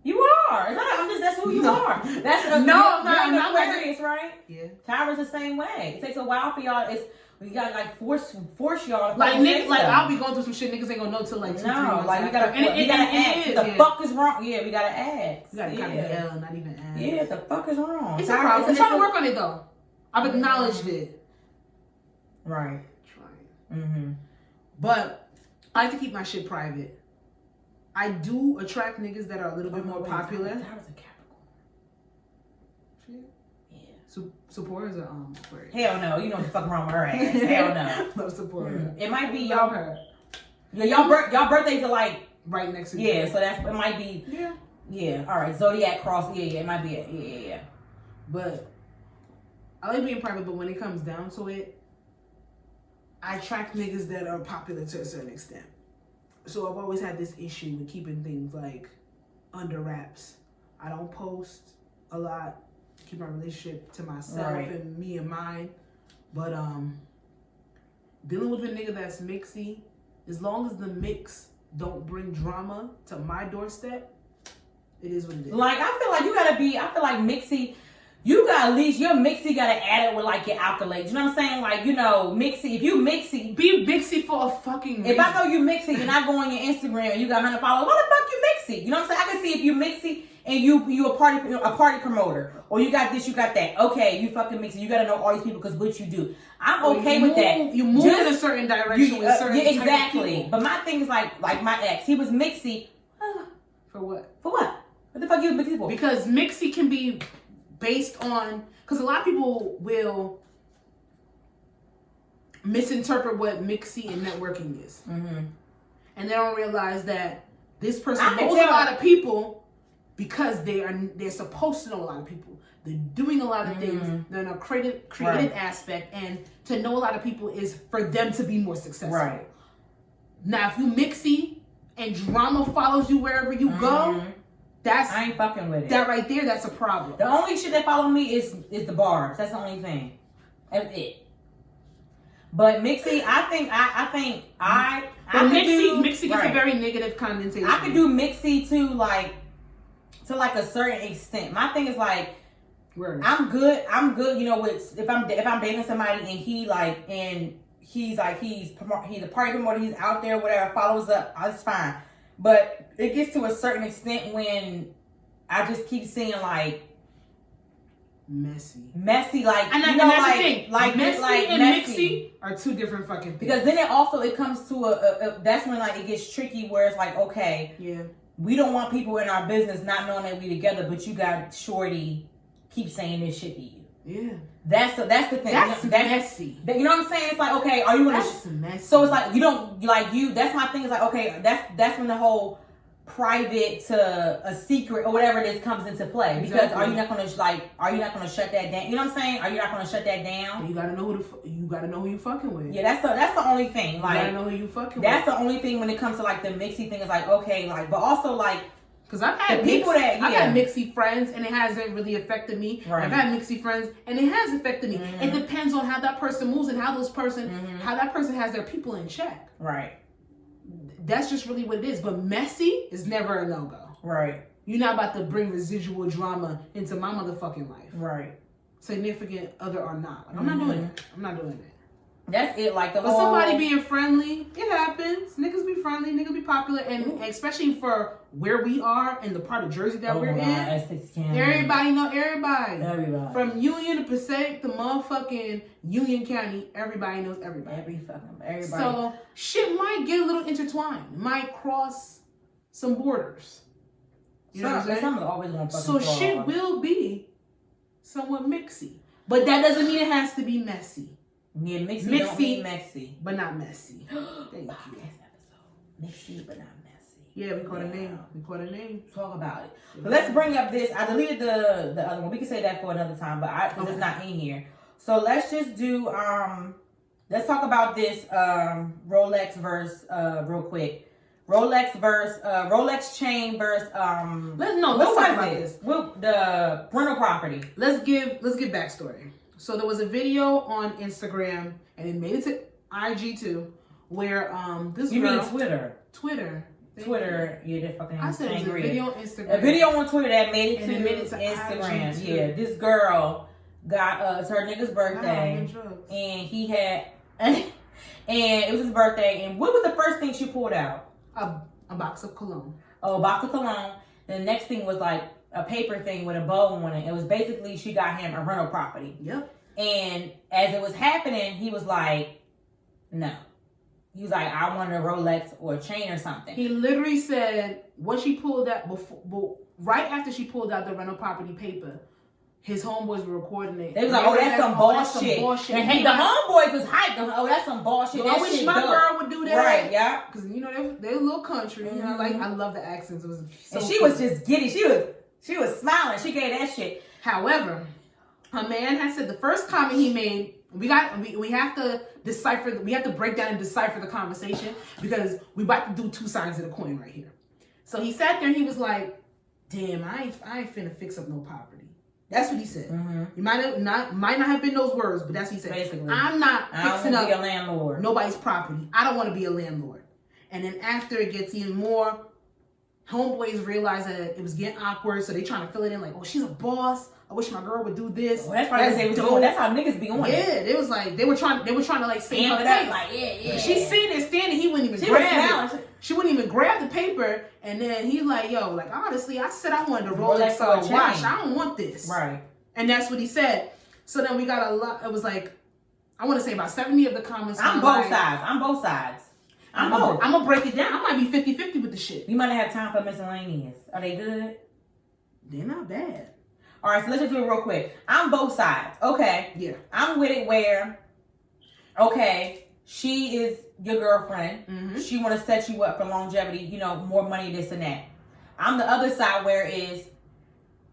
you are. It's not, that's who you are. That's I'm not Aquarius, right? Yeah. Tyra's the same way. It takes a while for y'all. You gotta like force y'all to like niggas. Like I'll be going through some shit niggas ain't gonna know till like 2-3 months. Like you gotta ask. What the fuck is wrong? Yeah, we gotta ask. You gotta kind of yell, not even ask. Yeah, the fuck is wrong? It's a problem. I'm trying to work on it though. I've acknowledged it. Right. Trying. But I like to keep my shit private. I do attract niggas that are a little bit more popular. That was a Capricorn. Yeah. Supporters are Aquarius. Hell no. You know what the fuck wrong with her ass. Hell no. Love Supporter. It might be y'all. Y'all birthdays are like right next to each other. Yeah, so it might be. Yeah. Yeah. All right. Zodiac cross. Yeah. It might be. Yeah. But I like being private. But when it comes down to it, I attract niggas that are popular to a certain extent. So I've always had this issue with keeping things like under wraps. I don't post a lot. Keep my relationship to myself and me and mine. But dealing with a nigga that's mixy, as long as the mix don't bring drama to my doorstep, it is what it is. Like I feel like mixy. You got at least your mixy gotta add it with like your accolades. You know what I'm saying? Like, you know, mixy. If you mixy, be mixy for a fucking reason. If I know you mixy and I go on your Instagram and you got 100 followers, why the fuck you mixy? You know what I'm saying? I can see if you mixy and you a party promoter, or you got this, you got that. Okay, you fucking mixy. You gotta know all these people because what you do. I'm okay with that. You move in a certain direction with certain yeah, exactly. But my thing is like my ex, he was mixy. For what? For what? What the fuck you mixy for? Because mixy can be based on, because a lot of people will misinterpret what mixy and networking is. And they don't realize that this person knows a lot of people because they're supposed to know a lot of people. They're doing a lot of things. They're in a creative aspect, and to know a lot of people is for them to be more successful. Right. Now, if you mixy and drama follows you wherever you go, I ain't fucking with it. That right there, that's a problem. The only shit that follow me is the barbs. That's the only thing. That's it. But mixy, mixy gets a very negative connotation. I could do mixy to like a certain extent. My thing is like, I'm good. You know, with if I'm dating somebody and he's a party promoter, he's out there, whatever, follows up, that's fine. But it gets to a certain extent when I just keep seeing like messy, like, and you know, that's like, the thing. like messy and mixy are two different fucking things. Because then it comes to that's when like it gets tricky where it's like, okay, we don't want people in our business not knowing that we together, but you got shorty keep saying this shit to you. Yeah. That's the thing. That's messy. You know what I'm saying? It's like, okay, are you gonna? That's messy. So it's like you don't like you. That's my thing. It's like, okay, that's when the whole private to a secret or whatever it is comes into play. Because are you not gonna shut that down? You know what I'm saying? Are you not gonna shut that down? You gotta know who you fucking with. Yeah, that's the only thing. Like, you gotta know who you fucking with. That's the only thing when it comes to like the mixy thing. Is like, okay, like, but also like. Because I've had mixy friends and it hasn't really affected me. Right. I've had mixy friends and it has affected me. It depends on how that person moves and how that person has their people in check. Right. That's just really what it is. But messy is never a no-go. Right. You're not about to bring residual drama into my motherfucking life. Right. Significant other or not. Like, I'm not doing it. I'm not doing it. That's it, like the But somebody being friendly, it happens. Niggas be friendly, niggas be popular, and especially for where we are and the part of Jersey that we're in, everybody know everybody. Everybody. From Union to Passaic to motherfucking Union County, everybody knows everybody. Everybody. So shit might get a little intertwined. It might cross some borders. You know what I'm saying? Always gonna fucking so shit will be somewhat mixy. But that doesn't mean it has to be messy. Yeah, mixy, messy, but not messy. Thank you. Mixy, but not messy. Yeah, we caught a name. Talk about it. But let's bring up this. I deleted the other one. We can say that for another time, but it's not in here. So let's just do let's talk about this Rolex verse real quick. Rolex versus Rolex chain versus let's talk about this. The rental property. Let's give backstory. So there was a video on Instagram and it made it to IG too, where this you girl, mean Twitter? Twitter, yeah, that fucking. I said it was a video on Instagram. A video on Twitter that made it, to Instagram. IG Yeah, this girl got it's her nigga's birthday, and he had, and it was his birthday. And what was the first thing she pulled out? A box of cologne. Oh, a box of cologne. The next thing was like a paper thing with a bow on it. It was basically she got him a rental property. Yep. And as it was happening, he was like, no. He was like, I want a Rolex or a chain or something. He literally said what she pulled out right after she pulled out the rental property paper. His homeboys were recording it. They was like, oh, that's some bullshit. And hey, the homeboys was hyped. Oh, that's some bullshit. I wish my girl would do that. Right, yeah. Because, you know, they're a little country. You know, like, I love the accents. It was so and she was just giddy. She was smiling. She gave that shit. However, her man had said the first comment he made, we have to decipher, we have to break down and decipher the conversation because we about to do two sides of the coin right here. So he sat there and he was like, damn, I ain't finna fix up no property. That's what he said. Mm-hmm. He might not have been those words, but that's what he said. Basically, I'm not fixing up be a landlord. Nobody's property. I don't want to be a landlord. And then after it gets even more, homeboys realize that it was getting awkward, so they trying to fill it in like, oh, she's a boss. I wish my girl would do this. Well, that's probably what they was doing. That's how niggas be on it. Yeah, it was like they were trying to like save her face. Like, yeah. She's sitting there standing, he wouldn't even grab it. She wouldn't even grab the paper, and then he's like, yo, like honestly, I said I wanted a Rolex watch. I don't want this. Right. And that's what he said. So then we got a lot. It was like, I want to say about 70 of the comments. I'm both sides. I'm going to break it down. I might be 50-50 with the shit. You might not have time for miscellaneous. Are they good? They're not bad. All right, so let's just do it real quick. I'm both sides. Okay. Yeah. I'm with it where, okay, she is your girlfriend. Mm-hmm. She want to set you up for longevity, you know, more money, this and that. I'm the other side where it is,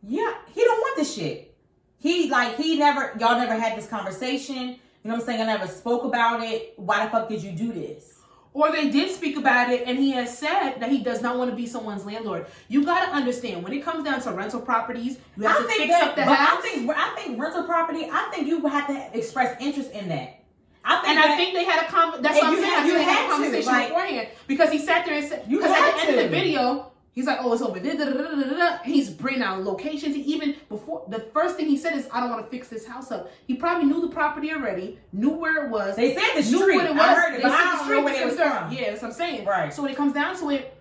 yeah, he don't want this shit. Y'all never had this conversation. You know what I'm saying? I never spoke about it. Why the fuck did you do this? Or they did speak about it, and he has said that he does not want to be someone's landlord. You got to understand, when it comes down to rental properties, you have to fix up the house. I think rental property, I think you have to express interest in that. I think they had a conversation. That's what I'm saying. You had a conversation beforehand. Because he sat there and said, because at the end of the video, he's like, oh, it's over there. And he's bringing out locations. He even before the first thing he said is, I don't want to fix this house up. He probably knew the property already, knew where it was. They said the street. Knew what it was. I heard it, but I don't know where it was from. Yeah, that's what I'm saying. Right. So when it comes down to it,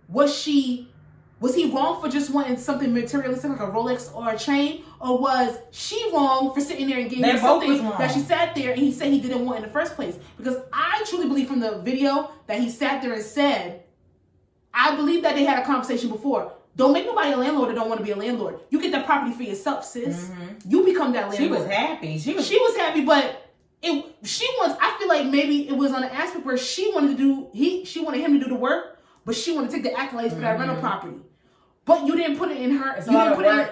was he wrong for just wanting something materialistic like a Rolex or a chain? Or was she wrong for sitting there and getting him something that she sat there and he said he didn't want in the first place? Because I truly believe from the video that he sat there and said, I believe that they had a conversation before. Don't make nobody a landlord that don't want to be a landlord. You get that property for yourself, sis. Mm-hmm. You become that landlord. She was happy. She was happy, but I feel like maybe it was on an aspect where she wanted him to do the work, but she wanted to take the accolades for that rental property. But you didn't put it in her.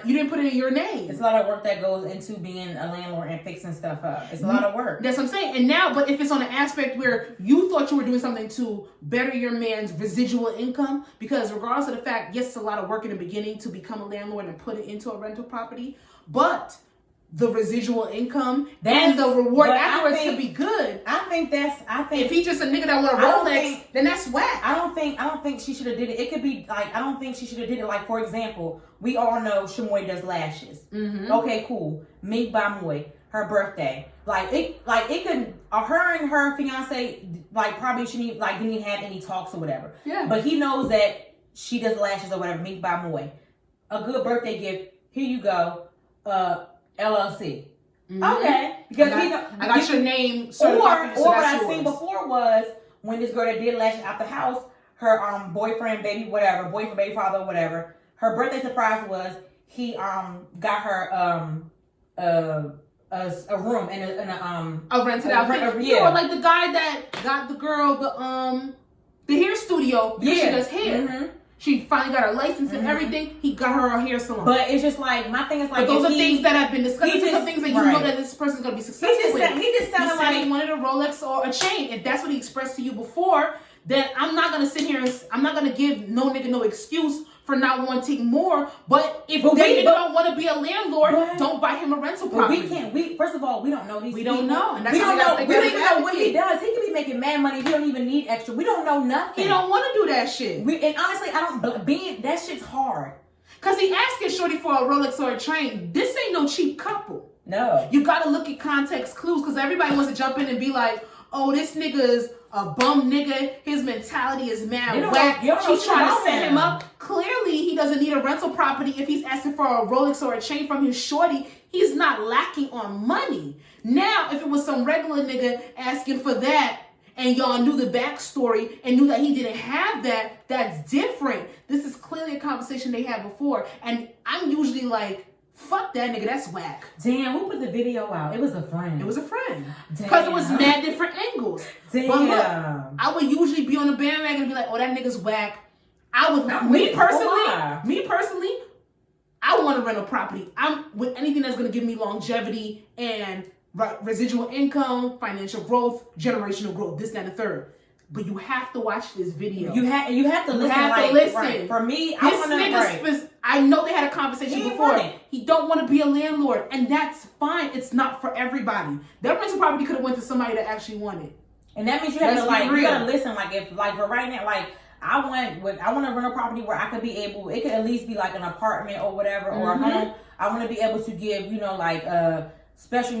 You didn't put it in your name. It's a lot of work that goes into being a landlord and fixing stuff up. It's a lot of work. That's what I'm saying. And now, but if it's on an aspect where you thought you were doing something to better your man's residual income, because regardless of the fact, yes, it's a lot of work in the beginning to become a landlord and put it into a rental property, but the residual income and the reward afterwards could be good. I think if he's just a nigga that want a Rolex, then that's whack. I don't think she should have did it. It could be like, I don't think she should have did it. Like, for example, we all know Shamoy does lashes. Mm-hmm. Okay, cool. Mink by Moy, her birthday. It could, her and her fiance, like, probably shouldn't, like, didn't even have any talks or whatever. Yeah. But he knows that she does lashes or whatever, Mink by Moy. A good birthday gift. Here you go. LLC. Mm-hmm. Okay. Because I got your name. Or what I seen before was when this girl that did lashes out the house, her boyfriend, baby father, whatever. Her birthday surprise was he got her a room in a rented out thing. Yeah, or like the guy that got the girl the hair studio. Yeah, she does hair. Mm-hmm. She finally got her license and everything. He got her a hair salon. But it's just like, my thing is like, but those are things that have been discussed. These are some things that you know that this person's going to be successful with. He just sounded like he wanted a Rolex or a chain. If that's what he expressed to you before, then I'm not gonna sit here and I'm not gonna give no nigga no excuse for not wanting more. But if they don't want to be a landlord, don't buy him a rental property. We can't. First of all, we don't know these. We don't know. And that's we don't know. We don't even know what he does. does. He could be making mad money. He don't even need extra. We don't know nothing. He don't want to do that shit. And honestly, I don't. Being that shit's hard. Cause he asking shorty for a Rolex or a train. This ain't no cheap couple. No. You gotta look at context clues. Cause everybody wants to jump in and be like, oh, this nigga's a bum nigga. His mentality is mad whack. She's trying to set him up. Clearly, he doesn't need a rental property if he's asking for a Rolex or a chain from his shorty. He's not lacking on money. Now, if it was some regular nigga asking for that and y'all knew the backstory and knew that he didn't have that, that's different. This is clearly a conversation they had before. And I'm usually like, fuck that nigga, that's whack. Damn, who put the video out? It was a friend. It was a friend. Because it was mad different angles. Damn. But look, I would usually be on the bandwagon and be like, oh, that nigga's whack. I would, me personally, I want to rent a property. I'm with anything that's going to give me longevity and residual income, financial growth, generational growth, this, that, and the third. But you have to watch this video. You have to listen. You have to listen. Right. For me, I know they had a conversation before. He don't want to be a landlord, and that's fine. It's not for everybody. That rental property could have went to somebody that actually wanted. And that means you have to you gotta listen. For right now, I want to rent a property where I could be able. It could at least be like an apartment or whatever, or a home. I want to be able to give special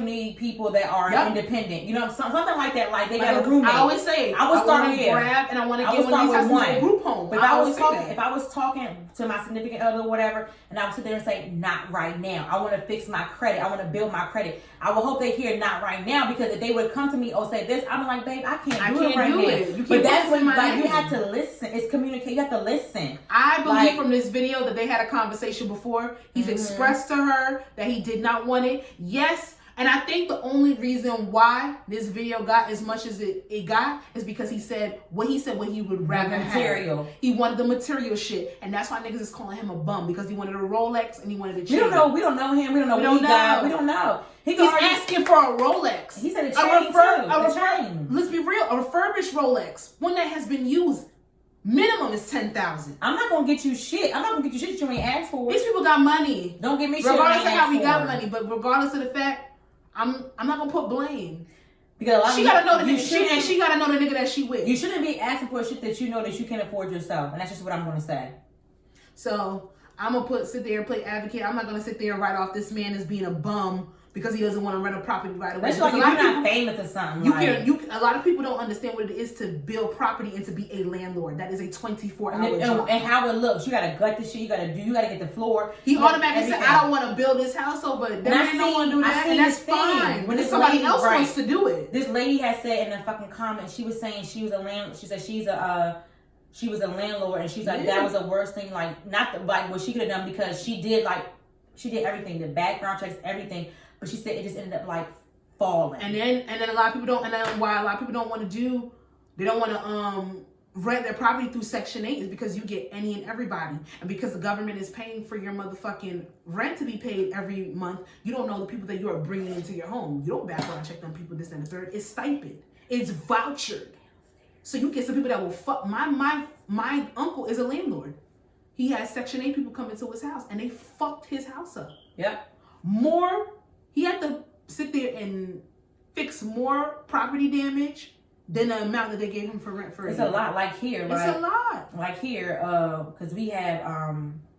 need people that are independent. Something like that. Like they got a roommate. I always say I would start to grab and I want to get one of these houses a group home. But if I was talking to my significant other or whatever, and I would sit there and say, not right now. I want to fix my credit. I want to build my credit. I would hope they hear not right now, because if they would come to me or say this, I'm like, babe, I can't do it right now. But that's when you have to listen. It's communicate. You have to listen. I believe from this video that they had a conversation before. He's expressed to her that he did not want it. Yes. And I think the only reason why this video got as much as it got is because he said what he would rather have. He wanted the material shit. And that's why niggas is calling him a bum, because he wanted a Rolex and he wanted a chain. We don't know him. We don't know what he got. We don't know. He's asking for a Rolex. He said a chain. Let's be real. A refurbished Rolex, one that has been used, minimum is $10,000. I'm not gonna get you shit. I'm not gonna get you shit that you ain't asked for. These people got money. Don't get me shit. Regardless of how we got money, but regardless of the fact, I'm not gonna put blame. Because she gotta know the nigga, she gotta know the nigga that she with. You shouldn't be asking for shit that you know that you can afford yourself, and that's just what I'm gonna say. So I'm gonna sit there and play advocate. I'm not gonna sit there and write off this man as being a bum because he doesn't want to rent a property right away. That's like if you're not famous or something. A lot of people don't understand what it is to build property and to be a landlord. That is a 24-hour job. And how it looks. You gotta gut the shit. You gotta get the floor. He automatically said, I don't want to build this house over. Then I don't want to do that, and that's fine. When somebody else wants to do it. This lady had said in the fucking comments, she was saying she was a landlord. She said she was a landlord, and she's like, that was the worst thing. Like, not like what she could have done, because she did everything, the background checks, everything. But she said it just ended up like falling. And then a lot of people don't. And then why a lot of people don't want to do, they don't want to rent their property through Section 8 is because you get any and everybody, and because the government is paying for your motherfucking rent to be paid every month. You don't know the people that you are bringing into your home. You don't background check them people, this and the third. It's stipend. It's vouchered. So you get some people that will fuck. My uncle is a landlord. He has Section 8 people come into his house, and they fucked his house up. Yep. He had to sit there and fix more property damage than the amount that they gave him for rent for a year. It's a lot. Like here, it's a lot. Like here, because we have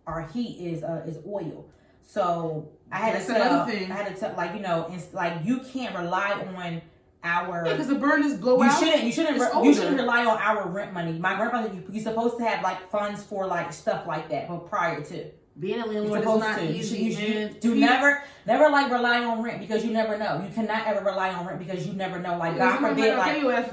our heat is oil. So I had to tell, you can't rely on our because the burners blow out. You shouldn't rely on our rent money. My grandfather, you're supposed to have like funds for like stuff like that, but prior to. Being a landlord is not easy. Never like rely on rent, because you never know. You cannot ever rely on rent because you never know. Like God forbid,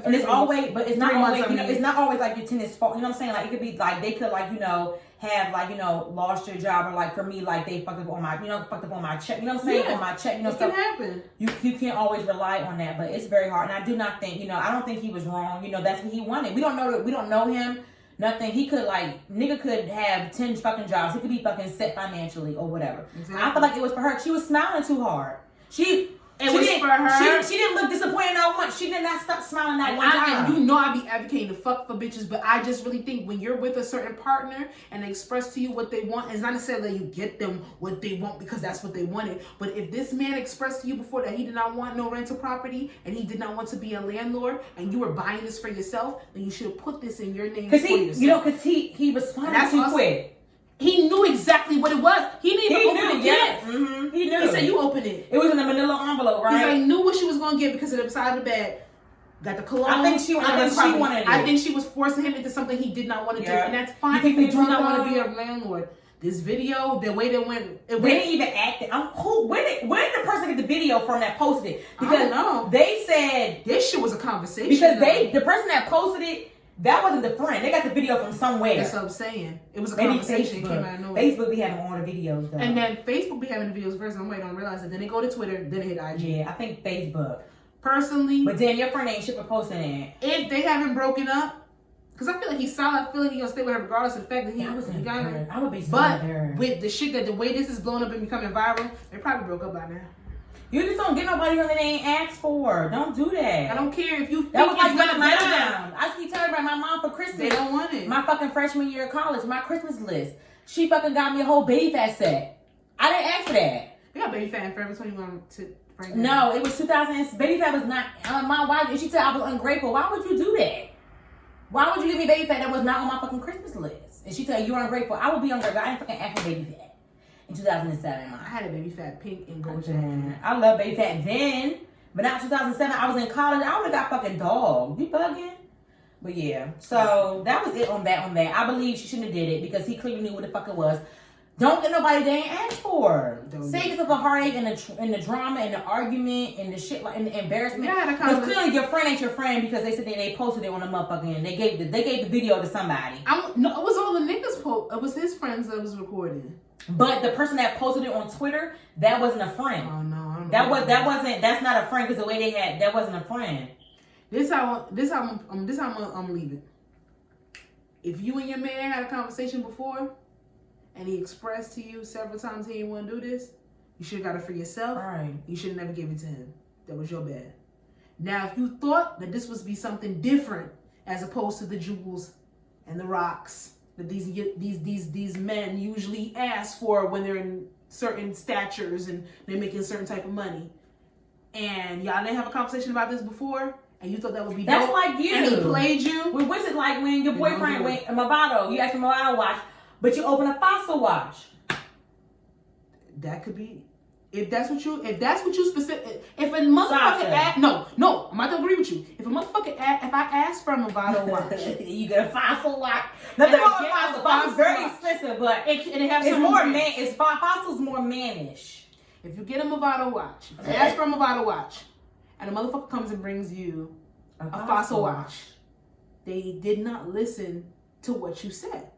and it's always, but it's not always. It's not always like your tenant's fault. You know what I'm saying? Like it could be like they could have lost your job, or like for me, like they fucked up on my check. You know what I'm saying? On my check, it can happen. You can't always rely on that, but it's very hard. And I do not think I don't think he was wrong. That's what he wanted. We don't know him. Nothing. He could nigga could have 10 fucking jobs. He could be fucking set financially or whatever. Exactly. I feel like it was for her. She was smiling too hard. It was for her. She didn't look disappointed that one. She did not stop smiling that one time. And you know I be advocating to fuck for bitches, but I just really think when you're with a certain partner and they express to you what they want, it's not necessarily that you get them what they want because that's what they wanted. But if this man expressed to you before that he did not want no rental property and he did not want to be a landlord and you were buying this for yourself, then you should have put this in your name for yourself. You know, because he responded too quick. He knew exactly what it was. He didn't even open it yet. Mm-hmm. He knew. He said, you open it. It was in a manila envelope, right? Because I knew what she was going to get because of the side of the bag. Got the cologne. I think she wanted it. I think she was forcing him into something he did not want to do. And that's fine if you do not want to be a landlord. This video, the way they went. They didn't even act it. Where did the person get the video from that posted it? Because I don't know. They said... This shit was a conversation. Because the person that posted it, that wasn't the friend. They got the video from somewhere. That's what I'm saying. It was a conversation. It came out of nowhere. Facebook be having all the videos though. And then Facebook be having the videos first. I'm waiting on realize it. Then they go to Twitter. Then they hit IG. Yeah, I think Facebook. Personally. But then your friend ain't shit for posting it. If they haven't broken up, because I feel like he's solid. I feel like he's gonna stay with her regardless of the fact that he got her. I would be so But with the shit that the way this is blowing up and becoming viral, they probably broke up by now. You just don't get nobody something they ain't asked for. Don't do that. I don't care if you think that was like it's gonna my better mom. I keep telling about my mom for Christmas. They don't want it. My fucking freshman year of college, my Christmas list. She fucking got me a whole baby fat set. I didn't ask for that. You got baby fat in Forever 21 to bring No, it was 2000. Baby fat was not on my wife. And she said I was ungrateful. Why would you do that? Why would you give me baby fat that was not on my fucking Christmas list? And she said you're ungrateful. I would be ungrateful. I didn't fucking ask for baby fat. In 2007, I had a baby fat pink and gold. I love baby fat then, but now 2007, I was in college. I would have got fucking dog. You bugging? But yeah, so that was it on that. I believe she shouldn't have did it because he clearly knew what the fuck it was. Don't get nobody they ain't asked for. Save yourself the heartache and the drama and the argument and the shit like and the embarrassment. Because clearly your friend ain't your friend because they said they posted it on the motherfucking. They gave the video to somebody. No, it was all the niggas It was his friends that was recording. But the person that posted it on Twitter, that wasn't a friend. Oh no, I don't know. That's not a friend because the way they had that wasn't a friend. This how I'm leaving. If you and your man had a conversation before, and he expressed to you several times he didn't want to do this, you should have got it for yourself. Right. You should have never given it to him. That was your bad. Now, if you thought that this was be something different as opposed to the jewels and the rocks that these men usually ask for when they're in certain statures and they're making a certain type of money, and y'all didn't have a conversation about this before, and you thought that would be that's dope, like you. And he played you. Well, what's it like when your boyfriend went Movado? You asked for a Movado watch, but you open a Fossil watch. That could be. If that's what you specific, if a motherfucker ask, no, I'm not gonna agree with you. If a motherfucker if I ask for a Movado watch, you get a Fossil watch. Nothing wrong with Fossil. Fossil's very expensive, but it's more man. It's Fossil's more mannish. If you get a Movado watch, if you ask for a Movado watch, and a motherfucker comes and brings you a Fossil watch, they did not listen to what you said.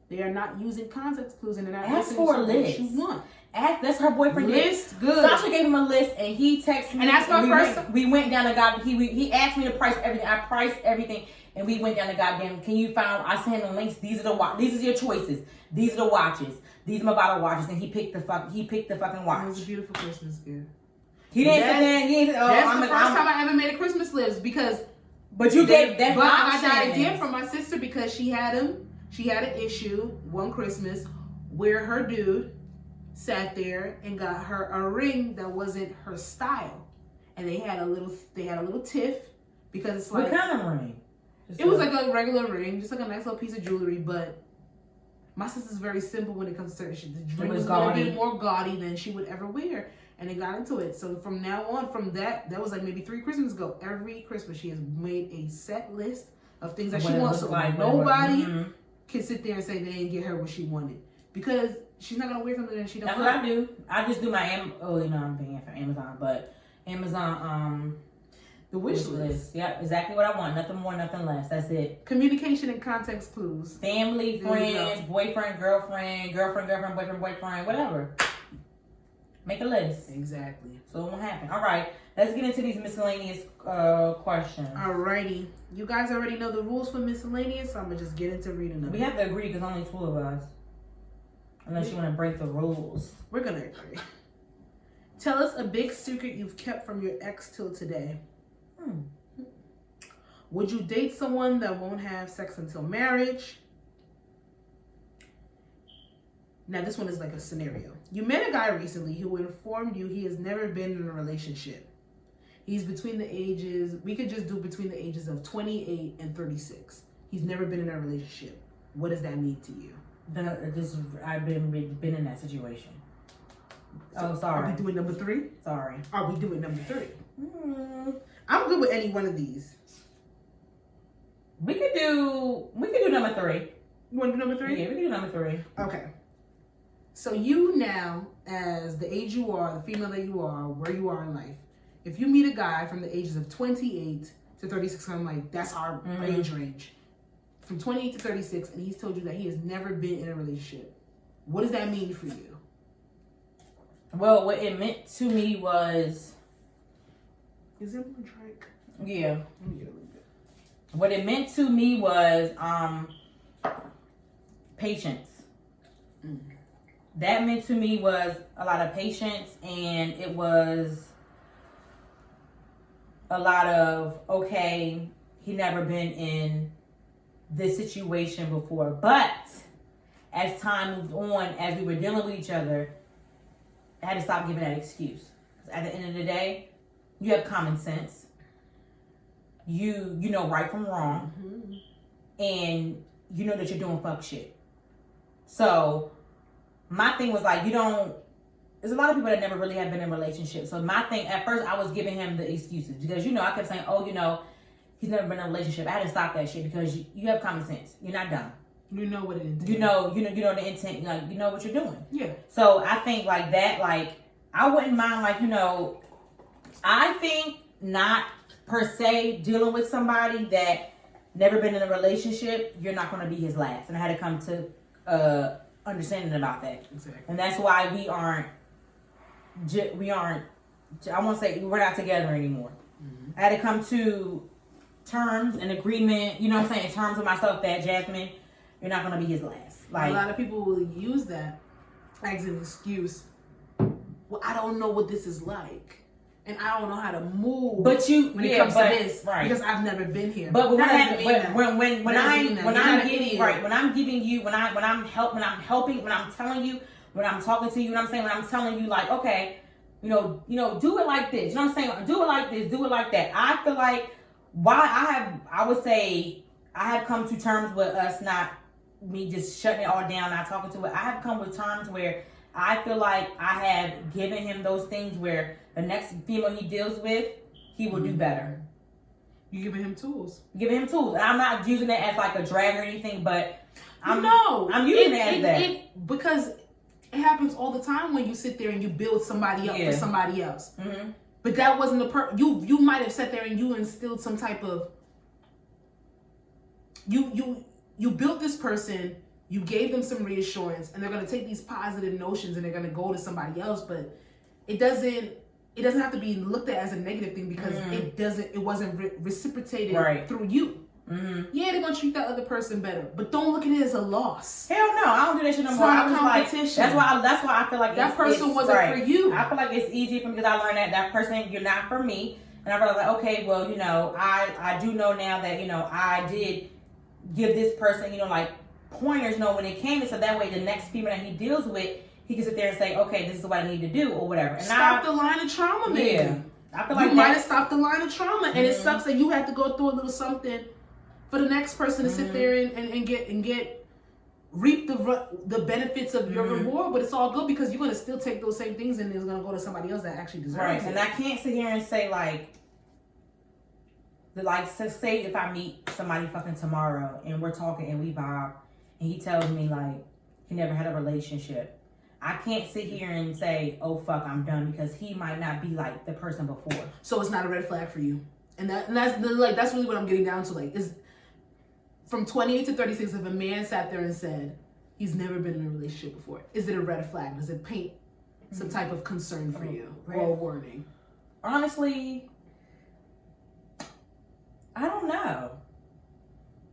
They are not using context clues and they're not listening to what you want. That's her boyfriend. List good. Sasha gave him a list and he texted me. And that's my first. We went down to God. He asked me to price everything. I priced everything, and we went down to goddamn. Can you find? I sent him the links. These are These are your choices. These are the watches. These are my bottle watches, and he picked the fucking watch. It was a beautiful Christmas gift. He didn't say that. That's the first time I ever made a Christmas list because. But you gave that. But I got the idea from my sister because she had him. She had an issue one Christmas where her dude sat there and got her a ring that wasn't her style, and they had a little tiff because it's like what kind of ring? It was like a regular ring, just like a nice little piece of jewelry. But my sister's very simple when it comes to certain shit. The ring was gonna be more gaudy than she would ever wear, and they got into it. So from now on, from that was like maybe 3 Christmases ago. Every Christmas she has made a set list of things that she wants. So like nobody can sit there and say they didn't get her what she wanted because she's not gonna wear something that she don't. That's what I do. I just do my I'm paying for Amazon, but Amazon the wish list. Yeah, exactly what I want. Nothing more, nothing less. That's it. Communication and context clues. Family, friends, boyfriend, girlfriend, boyfriend, whatever. Make a list. Exactly. So it won't happen. All right. Let's get into these miscellaneous questions. Alrighty. You guys already know the rules for miscellaneous, so I'm going to just get into reading them. We have to agree because only 2 of us. Unless you want to break the rules. We're going to agree. Tell us a big secret you've kept from your ex till today. Would you date someone that won't have sex until marriage? Now, this one is like a scenario. You met a guy recently who informed you he has never been in a relationship. He's between the ages, we could just do between the ages of 28 and 36. He's never been in a relationship. What does that mean to you? I've been in that situation. So, sorry. Are we doing number 3? Sorry. Are we doing number 3? I'm good with any one of these. We could do number 3. You want to do number 3? Yeah, we can do number 3. Okay. So you now, as the age you are, the female that you are, where you are in life, if you meet a guy from the ages of 28 to 36, I'm like, that's our age range. From 28 to 36, and he's told you that he has never been in a relationship. What does that mean for you? Well, what it meant to me was... Is there more drink? Yeah. Let me get a little bit. What it meant to me was patience. That meant to me was a lot of patience, and it was a lot of, okay, he never been in this situation before. But as time moved on, as we were dealing with each other, I had to stop giving that excuse. 'Cause at the end of the day, you have common sense. You know right from wrong. And you know that you're doing fuck shit. So my thing was like, there's a lot of people that never really have been in relationships. So my thing, at first I was giving him the excuses because, I kept saying, he's never been in a relationship. I had to stop that shit because you have common sense. You're not dumb. You know what it is. You know the intent, you know what you're doing. Yeah. So I think like that, I wouldn't mind I think not per se dealing with somebody that never been in a relationship, you're not going to be his last. And I had to come to understanding about that. Exactly. And that's why we aren't, I won't say we're not together anymore. I had to come to terms and agreement, terms with myself that Jasmine, you're not going to be his last. A lot of people will use that as an excuse. Well, I don't know what this is like. And I don't know how to move when it comes to this, right? Because I've never been here. But when I'm telling you, when I'm talking to you, when I'm telling you like, okay, do it like this. You know what I'm saying? Do it like this, do it like that. I feel like I would say I have come to terms with us not me just shutting it all down, not talking to it. I have come with terms where I feel like I have given him those things where the next female he deals with, he will do better. You giving him tools. Giving him tools. And I'm not using it as like a drag or anything, but I'm using it as that. Because it happens all the time when you sit there and you build somebody up for somebody else. Mm-hmm. But that wasn't the you might have sat there and you instilled some type of you built this person, you gave them some reassurance, and they're going to take these positive notions and they're going to go to somebody else, but it doesn't have to be looked at as a negative thing because it wasn't reciprocated through you. Mm-hmm. Yeah, they're gonna treat that other person better, but don't look at it as a loss. Hell no, I don't do that shit no it's more. Not a competition. That's why I feel like that person wasn't for you. I feel like it's easier for me because I learned that person, you're not for me, and I was like, okay, well, I do know now that I did give this person like pointers, when it came, so that way the next female that he deals with, he can sit there and say, okay, this is what I need to do or whatever. And stop the line of trauma, maybe. Yeah, I feel like you might have stopped the line of trauma, and it sucks that you have to go through a little something for the next person to sit there and get reap the benefits of your reward, but it's all good because you're gonna still take those same things and it's gonna go to somebody else that actually deserves it. And I can't sit here and say say if I meet somebody fucking tomorrow and we're talking and we vibe and he tells me he never had a relationship, I can't sit here and say, oh fuck, I'm done, because he might not be like the person before. So it's not a red flag for you, and that's really what I'm getting down to. Is from 28 to 36, if a man sat there and said he's never been in a relationship before, is it a red flag? Does it paint some type of concern for you or a warning? Honestly, I don't know.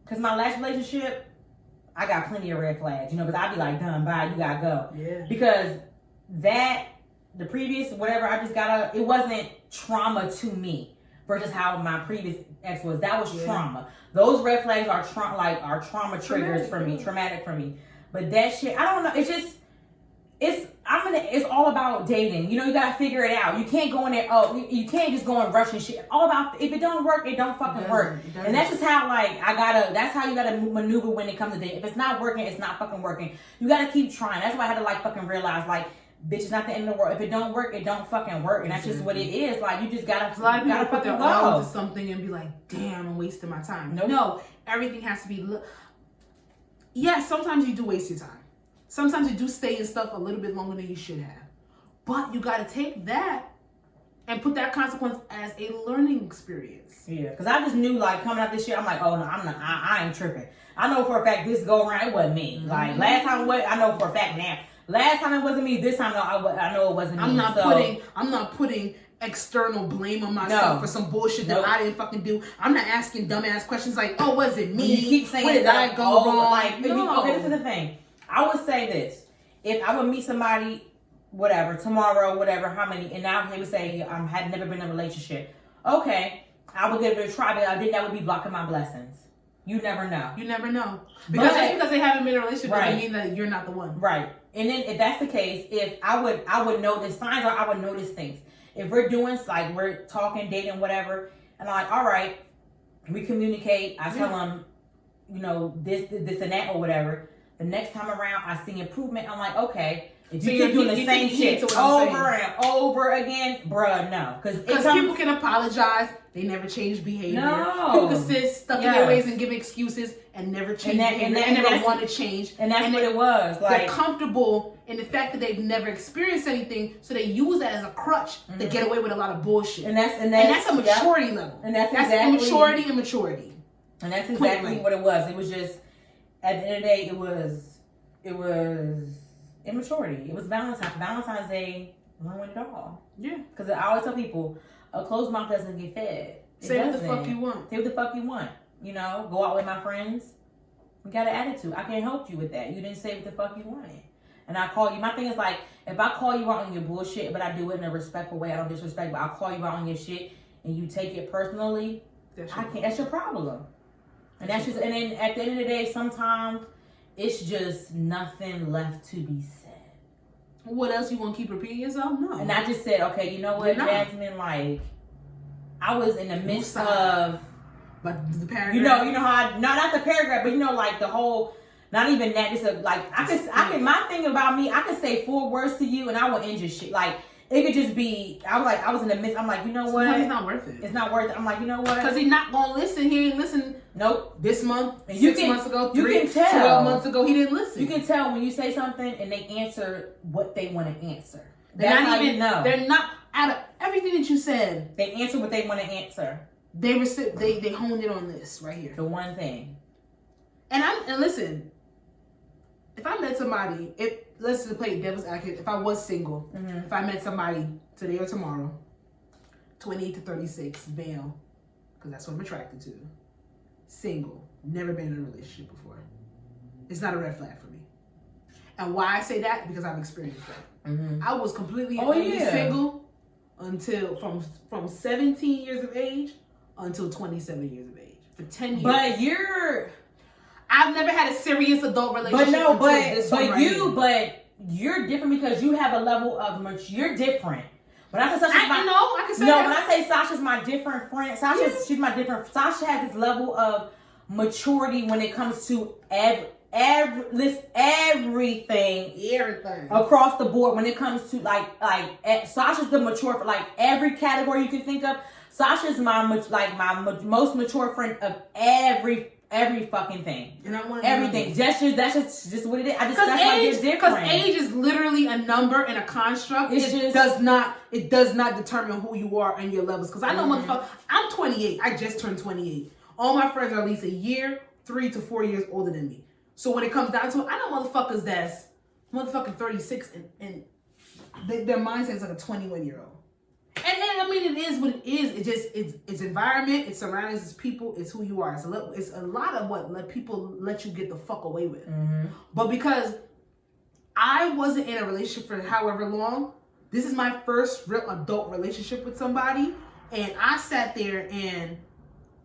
Because my last relationship, I got plenty of red flags, because I'd be like, done, bye, you gotta go. Yeah. Because that the previous whatever, it wasn't trauma to me versus how my previous ex was. That was trauma. Those red flags are trauma triggers for me, traumatic for me. But that shit, I don't know. It's just, it's all about dating. You know, you gotta figure it out. You can't go in there. Oh, you can't just go and rush and shit. All about, if it don't work, it don't fucking work. And that's just how that's how you gotta maneuver when it comes to dating. If it's not working, it's not fucking working. You gotta keep trying. That's why I had to fucking realize bitch, it's not the end of the world. If it don't work, it don't fucking work. And that's just what it is. You just gotta, a lot of people put their all go into something and be like, damn, I'm wasting my time. No, everything has to be, yes, sometimes you do waste your time. Sometimes you do stay in stuff a little bit longer than you should have. But you gotta take that and put that consequence as a learning experience. Yeah, because I just knew coming out this shit, I'm like, oh no, I'm not, I ain't tripping. I know for a fact this go around, it wasn't me. Last time, I know for a fact now. Last time it wasn't me. This time, I know it wasn't me. I'm not putting external blame on myself for some bullshit that I didn't fucking do. I'm not asking dumbass questions like, "Oh, was it me? You keep saying, where did I go wrong?" Okay, this is the thing. I would say this: if I would meet somebody, whatever, tomorrow, whatever, how many, and now they would say I had never been in a relationship. Okay, I would give it a try, but I think that would be blocking my blessings. You never know. You never know. Just because they haven't been in a relationship doesn't mean that you're not the one. Right. And then if that's the case, if I would notice signs, or I would notice things. If we're doing we're talking, dating, whatever, and I'm like, all right, we communicate. I tell them, this and that or whatever. The next time around, I see improvement. I'm like, okay. If you keep doing the same shit over and over again, bruh, no. Because people can apologize. They never change behavior. No. People can sit stuck in their ways and give excuses and never change behavior and never want to change. And that's what it was. They're comfortable in the fact that they've never experienced anything, so they use that as a crutch to get away with a lot of bullshit. And that's a maturity level. And that's immaturity and maturity. And that's exactly what it was. It was just, at the end of the day, it was immaturity. It was Valentine's Day ruined it all. Yeah. Because I always tell people, a closed mouth doesn't get fed. Say what the fuck you want. Say what the fuck you want. Go out with my friends. We got an attitude. I can't help you with that. You didn't say what the fuck you wanted. And I call you. My thing is if I call you out on your bullshit, but I do it in a respectful way, I don't disrespect, but I'll call you out on your shit and you take it personally, that's your problem. And that's just, and then at the end of the day, sometimes it's just nothing left to be said. What else you want to keep repeating yourself? No. And I just said, okay, you know what, Jasmine, I was in the midst of, but the paragraph. you know how not the paragraph, but the whole, not even that. Just I can. My thing about me, I could say 4 words to you, and I will end your shit. It could just be. I was in the midst. I'm like, you know what? It's not worth it. It's not worth it. I'm like, you know what? Because he's not gonna listen. He ain't listen. Nope. This month, and 6 months ago, you can tell. 12 months ago, he didn't listen. You can tell when you say something and they answer what they want to answer. They're not out of everything that you said. They answer what they want to answer. They honed in on this right here. The one thing. And listen. If I met somebody, let's just play devil's advocate. If I was single, if I met somebody today or tomorrow, 28 to 36, male, because that's what I'm attracted to, single, never been in a relationship before, it's not a red flag for me. And why I say that? Because I've experienced that. I was completely single until from 17 years of age until 27 years of age. For 10 years. But I've never had a serious adult relationship. But you're different because you have a level of you're different. When I say when I say Sasha's my different friend, she's my different. Sasha has this level of maturity when it comes to everything across the board. When it comes to Sasha's the mature for every category you can think of. Sasha's my most mature friend of every fucking thing. And I want everything. That's just what it is. That's why it's different. Because age is literally a number and a construct. It does not determine who you are and your levels. Because I know motherfuckers. I'm 28. I just turned 28. All my friends are at least a year, 3 to 4 years older than me. So when it comes down to it, I know motherfuckers that's motherfucking 36 and their mindset is like a 21-year-old. And I mean, it is what it is. It's environment, it's surroundings, it's people, it's who you are. It's a lot of what people let you get the fuck away with. But because I wasn't in a relationship for however long, this is my first real adult relationship with somebody, and I sat there and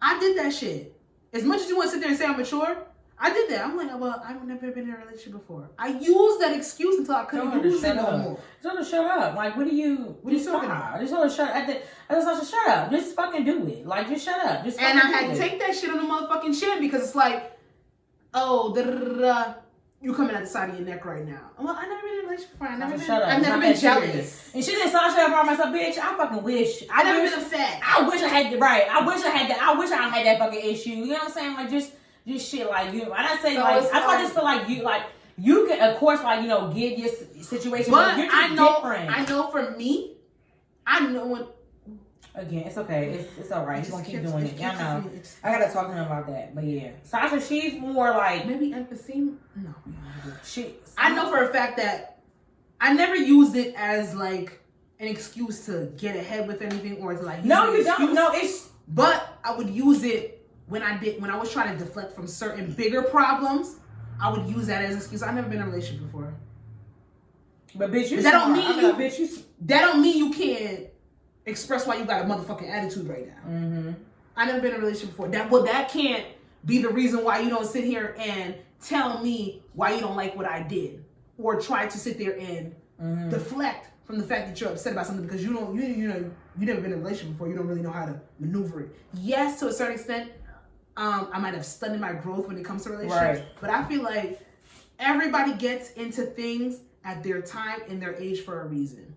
I did that shit. As much as you want to sit there and say I'm mature, I did that. I'm like, well, I've never been in a relationship before. I used that excuse until I couldn't use it no more. Just want to shut up. Like, what are you talking about? Just want to shut up. I just want to shut up. Just fucking do it. Like, just shut up. Just and I had to take that shit on the motherfucking chin because it's like, oh, you coming out the side of your neck right now. Well, I've never been in a relationship before. I've never been jealous. And she didn't Sasha about myself, bitch. I fucking wish. I never been upset. I wish I had the right. I wish I had that fucking issue. You know what I'm saying? Like, just shit like you. And I say, so like, I just feel like you can, of course, like, you know, give your situation, but you're just different. I know for me, I know when. Again, it's okay. It's all right. He's gonna keep doing it. I know. I gotta talk to him about that. But yeah, Sasha, she's more like maybe empathy. No, I know for a fact that I never used it as like an excuse to get ahead with anything or to like. No, you don't. No, it's. But I would use it when I was trying to deflect from certain bigger problems. I would use that as an excuse. I've never been in a relationship before. But bitch, you. That don't mean That don't mean you can't express why you got a motherfucking attitude right now. Mm-hmm. I never been in a relationship before. That can't be the reason why you don't sit here and tell me why you don't like what I did, or try to sit there and deflect from the fact that you're upset about something because you never been in a relationship before. You don't really know how to maneuver it. Yes, to a certain extent, I might have stunted my growth when it comes to relationships, but I feel like everybody gets into things at their time and their age for a reason.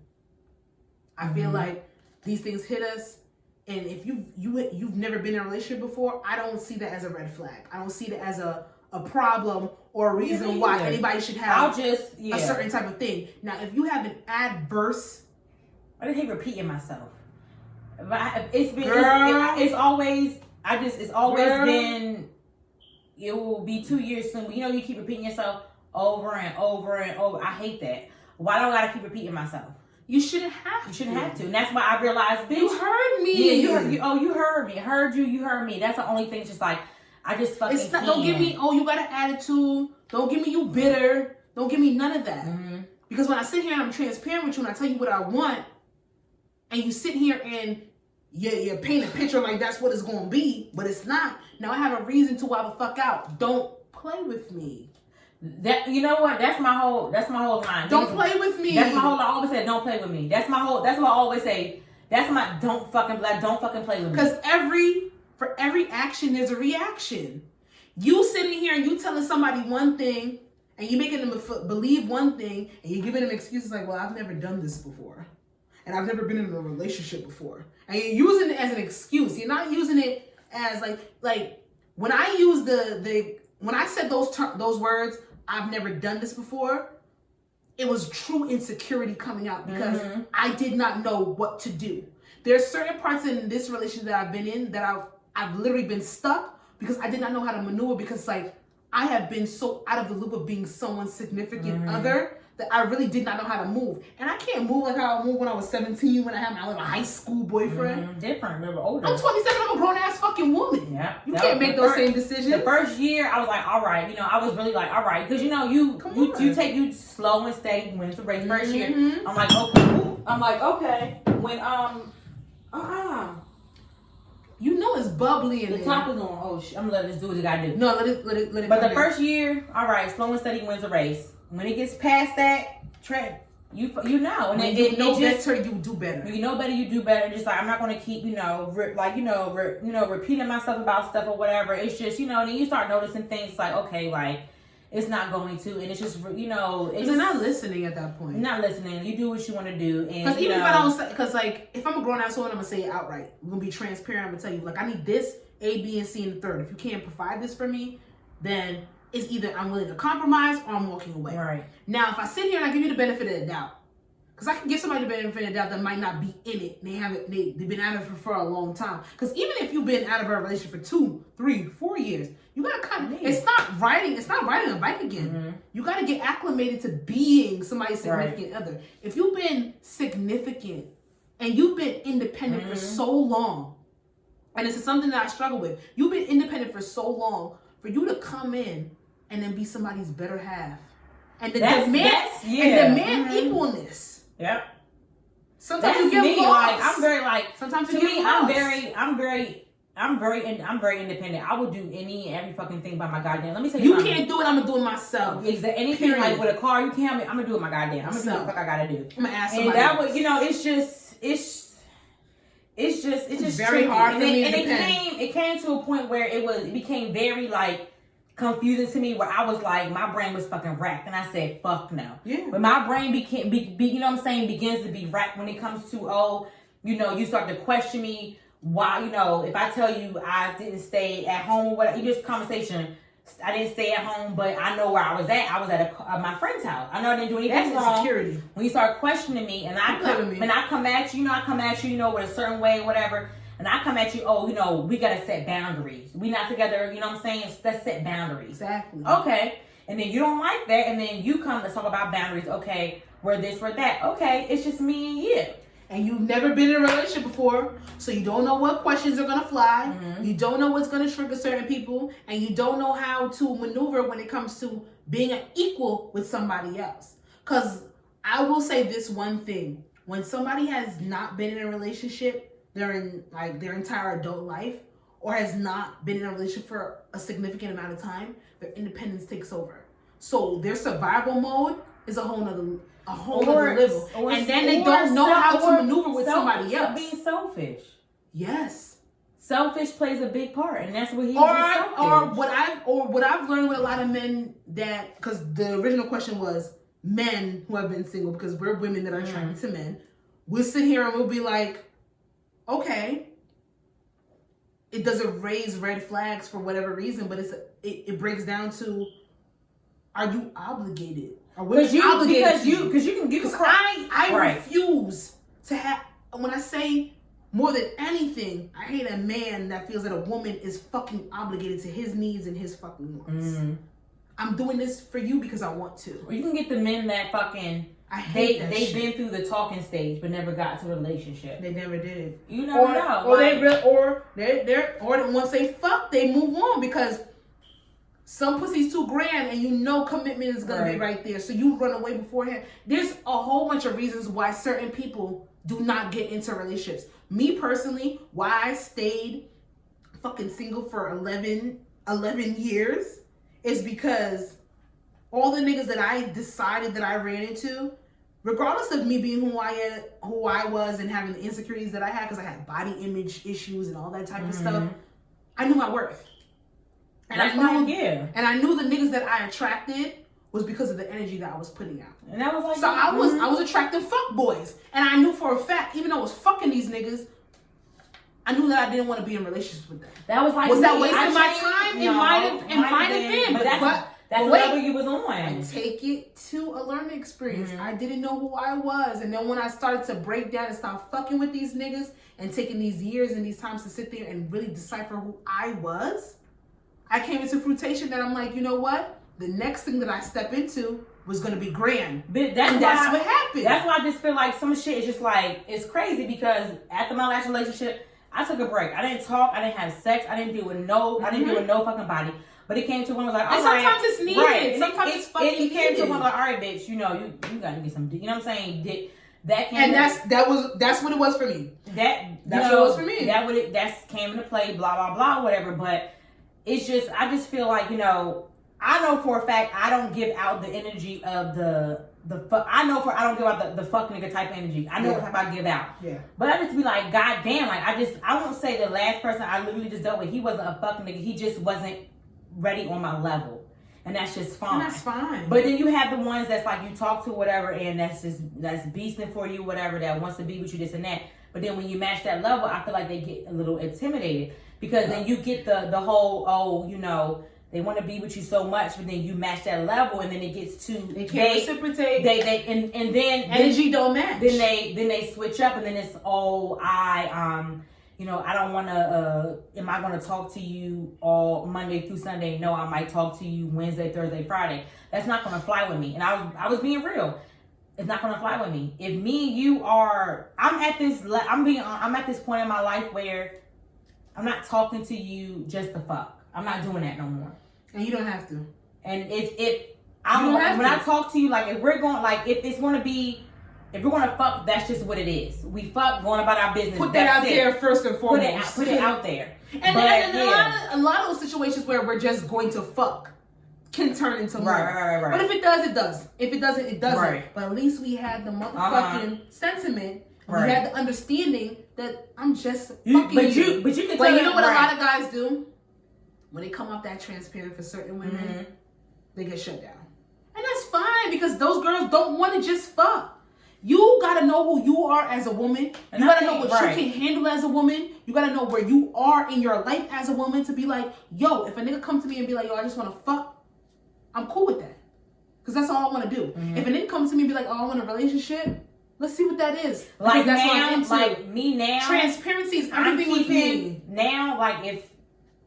I feel like these things hit us, and if you've never been in a relationship before, I don't see that as a red flag. I don't see that as a problem or a reason why anybody should have a certain type of thing. Now, if you have an adverse, I just hate repeating myself. It's always been. It will be 2 years soon. But you know, you keep repeating yourself over and over and over. I hate that. Why do I gotta keep repeating myself? You shouldn't have to. You shouldn't have to. And that's why I realized, bitch. You heard me. Yeah, you heard me. I heard you. You heard me. That's the only thing. It's just like, I just fucking can't. Don't give me, you got an attitude. Don't give me you bitter. Don't give me none of that. Mm-hmm. Because when I sit here and I'm transparent with you and I tell you what I want, and you sit here and you paint a picture like that's what it's going to be, but it's not. Now I have a reason to why the fuck out. Don't play with me. That, you know what? That's my whole line. Don't play with me. That's my whole. I always say, don't play with me. That's what I always say. That's my don't fucking play with me. Because for every action, there's a reaction. You sitting here and you telling somebody one thing, and you making them believe one thing, and you're giving them excuses like, well, I've never done this before, and I've never been in a relationship before, and you're using it as an excuse. You're not using it as like when I use when I said those words, I've never done this before, it was true insecurity coming out because I did not know what to do. There's certain parts in this relationship that I've been in that I've literally been stuck because I did not know how to maneuver, because like I have been so out of the loop of being someone's significant other that I really did not know how to move. And I can't move like how I moved when I was 17 when I had my little high school boyfriend. Different, remember, older. I'm 27, I'm a grown ass fucking woman. Yeah. You can't make those same decisions. The first year I was like, all right, I was really like, all right, because you take you slow and steady when it's a race. First year, I'm like, okay. When you know it's bubbly in the there. top is on. Oh, I'm gonna let this do what it gotta do. No, let it. But the first year, all right, slow and steady wins a race. When it gets past that trend, you know, and when you know better, you do better. When you know better, you do better. Just like I'm not gonna keep, repeating myself about stuff or whatever. It's just, then you start noticing things like, okay, like it's not going to, and it's just, it's just not listening at that point. Not listening. You do what you want to do, and because even if I don't say, because like if I'm a grown ass woman, I'm gonna say it outright. I'm gonna be transparent. I'm gonna tell you, like, I need this, A, B, and C in the third. If you can't provide this for me, then it's either I'm willing to compromise or I'm walking away. Right. Now, if I sit here and I give you the benefit of the doubt, because I can give somebody the benefit of the doubt that might not be in it. They've been out of it for a long time. Because even if you've been out of a relationship for 2, 3, 4 years, you gotta kind of. It's not riding a bike again. Mm-hmm. You gotta get acclimated to being somebody's significant other. If you've been significant and you've been independent for so long, and this is something that I struggle with. You've been independent for so long, for you to come in and then be somebody's better half, and demand equalness. Yep. Sometimes That's you get me. lost. Like I'm very like. Sometimes To you get me, lost. I'm very independent. I will do any and every fucking thing by my goddamn. Let me tell you. You can't do it. I'm gonna do it myself. Exactly. Anything Period. like with a car, you can't. I'm gonna do it my goddamn. I'm gonna do what the fuck I gotta do. I'm gonna ask and somebody. that else. was, you know, it's just very tricky. hard and for me. It came to a point where it became very like confusing to me, where I was like, my brain was fucking racked, and I said, fuck no. Yeah. But my brain you know what I'm saying, begins to be racked when it comes to, you know, you start to question me why, you know, if I tell you I didn't stay at home or whatever, you just conversation. I didn't stay at home, but I know where I was at. I was at my friend's house. I know I didn't do anything wrong. Insecurity. When you start questioning me, and I come at you, you know, with a certain way, whatever. And I come at you, you know, we gotta set boundaries. We not together, you know what I'm saying? Let's set boundaries. Exactly. Okay. And then you don't like that, and then you come to talk about boundaries. Okay, we're this, we're that. Okay, it's just me and you. And you've never been in a relationship before, so you don't know what questions are gonna fly. Mm-hmm. You don't know what's gonna trigger certain people, and you don't know how to maneuver when it comes to being an equal with somebody else. Cause I will say this one thing: when somebody has not been in a relationship during like their entire adult life, or has not been in a relationship for a significant amount of time, their independence takes over. So their survival mode is a whole nother level. And then they don't know how to maneuver with somebody else. Being selfish. Yes. Selfish plays a big part, and that's what he or what I've learned with a lot of men, that because the original question was men who have been single, because we're women that are attracted to men. We'll sit here and we'll be like, okay, it doesn't raise red flags for whatever reason, but it breaks down to, are you obligated? Because you can give a crap. I refuse to have, when I say more than anything, I hate a man that feels that a woman is fucking obligated to his needs and his fucking wants. Mm-hmm. I'm doing this for you because I want to. Or you can get the men that fucking they've been through the talking stage but never got to a relationship. They never did. You never know. Or once they fuck, they move on because some pussy's $2,000 and you know commitment is gonna be right there. So you run away beforehand. There's a whole bunch of reasons why certain people do not get into relationships. Me personally, why I stayed fucking single for 11 years is because all the niggas that I decided that I ran into, regardless of me being who I was and having the insecurities that I had, because I had body image issues and all that type of stuff, I knew my worth. And I knew the niggas that I attracted was because of the energy that I was putting out. And that was like, so I was attracting fuck boys, and I knew for a fact, even though I was fucking these niggas, I knew that I didn't want to be in relationships with them. That was like, was that wasting my time? No, it might have been, but that's what level you was on. I take it to a learning experience. I didn't know who I was, and then when I started to break down and stop fucking with these niggas and taking these years and these times to sit there and really decipher who I was, I came into fruition that I'm like, you know what? The next thing that I step into was going to be grand. But that's what happened. That's why I just feel like some shit is just like, it's crazy because after my last relationship, I took a break. I didn't talk. I didn't have sex. I didn't deal with no fucking body. But it came to one, I was like, all right. Sometimes it's needed. Right. Sometimes it's fucking needed. It came to one, like, all right, bitch, you know, you got to get some, you know what I'm saying? That came. And that's what it was for me. That's what it was for me. That came into play, blah, blah, blah, whatever. But it's just, I just feel like, you know, I know for a fact I don't give out the energy of the fuck. I don't give out the fuck nigga type energy. I know what type I give out. Yeah. But I just be like, God damn, like I won't say the last person I literally just dealt with, he wasn't a fuck nigga. He just wasn't ready on my level. And that's just fine. And that's fine. But then you have the ones that's like you talk to whatever and that's beasting for you, whatever, that wants to be with you, this and that. But then when you match that level, I feel like they get a little intimidated. Because then you get the whole, you know, they want to be with you so much, but then you match that level, and then it gets too. They can't reciprocate. And then energy don't match. Then they switch up, and then it's you know, I don't want to. Am I going to talk to you all Monday through Sunday? No, I might talk to you Wednesday, Thursday, Friday. That's not going to fly with me. And I was being real. It's not going to fly with me. If me and you are, I'm at this point in my life where I'm not talking to you just to fuck. I'm not doing that no more. And you don't have to. And when I talk to you, like if we're going, like if it's going to be if we're gonna fuck, that's just what it is. We fuck, going about our business. Put that out there first and foremost. Put it out there. And a lot of those situations where we're just going to fuck can turn into more. Right. But if it does, it does. If it doesn't, it doesn't. Right. But at least we had the motherfucking sentiment. Right. We had the understanding that I'm just fucking you. But you can tell you know what a lot of guys do? When they come off that transparent for certain women, they get shut down. And that's fine because those girls don't want to just fuck. You gotta know who you are as a woman. You gotta know what you can handle as a woman. You gotta know where you are in your life as a woman to be like, yo, if a nigga come to me and be like, yo, I just want to fuck, I'm cool with that. Because that's all I want to do. If a nigga comes to me and be like, oh, I want a relationship, let's see what that is. Like that's now, what I'm into. like me now. Transparency is everything with me. Now, like if,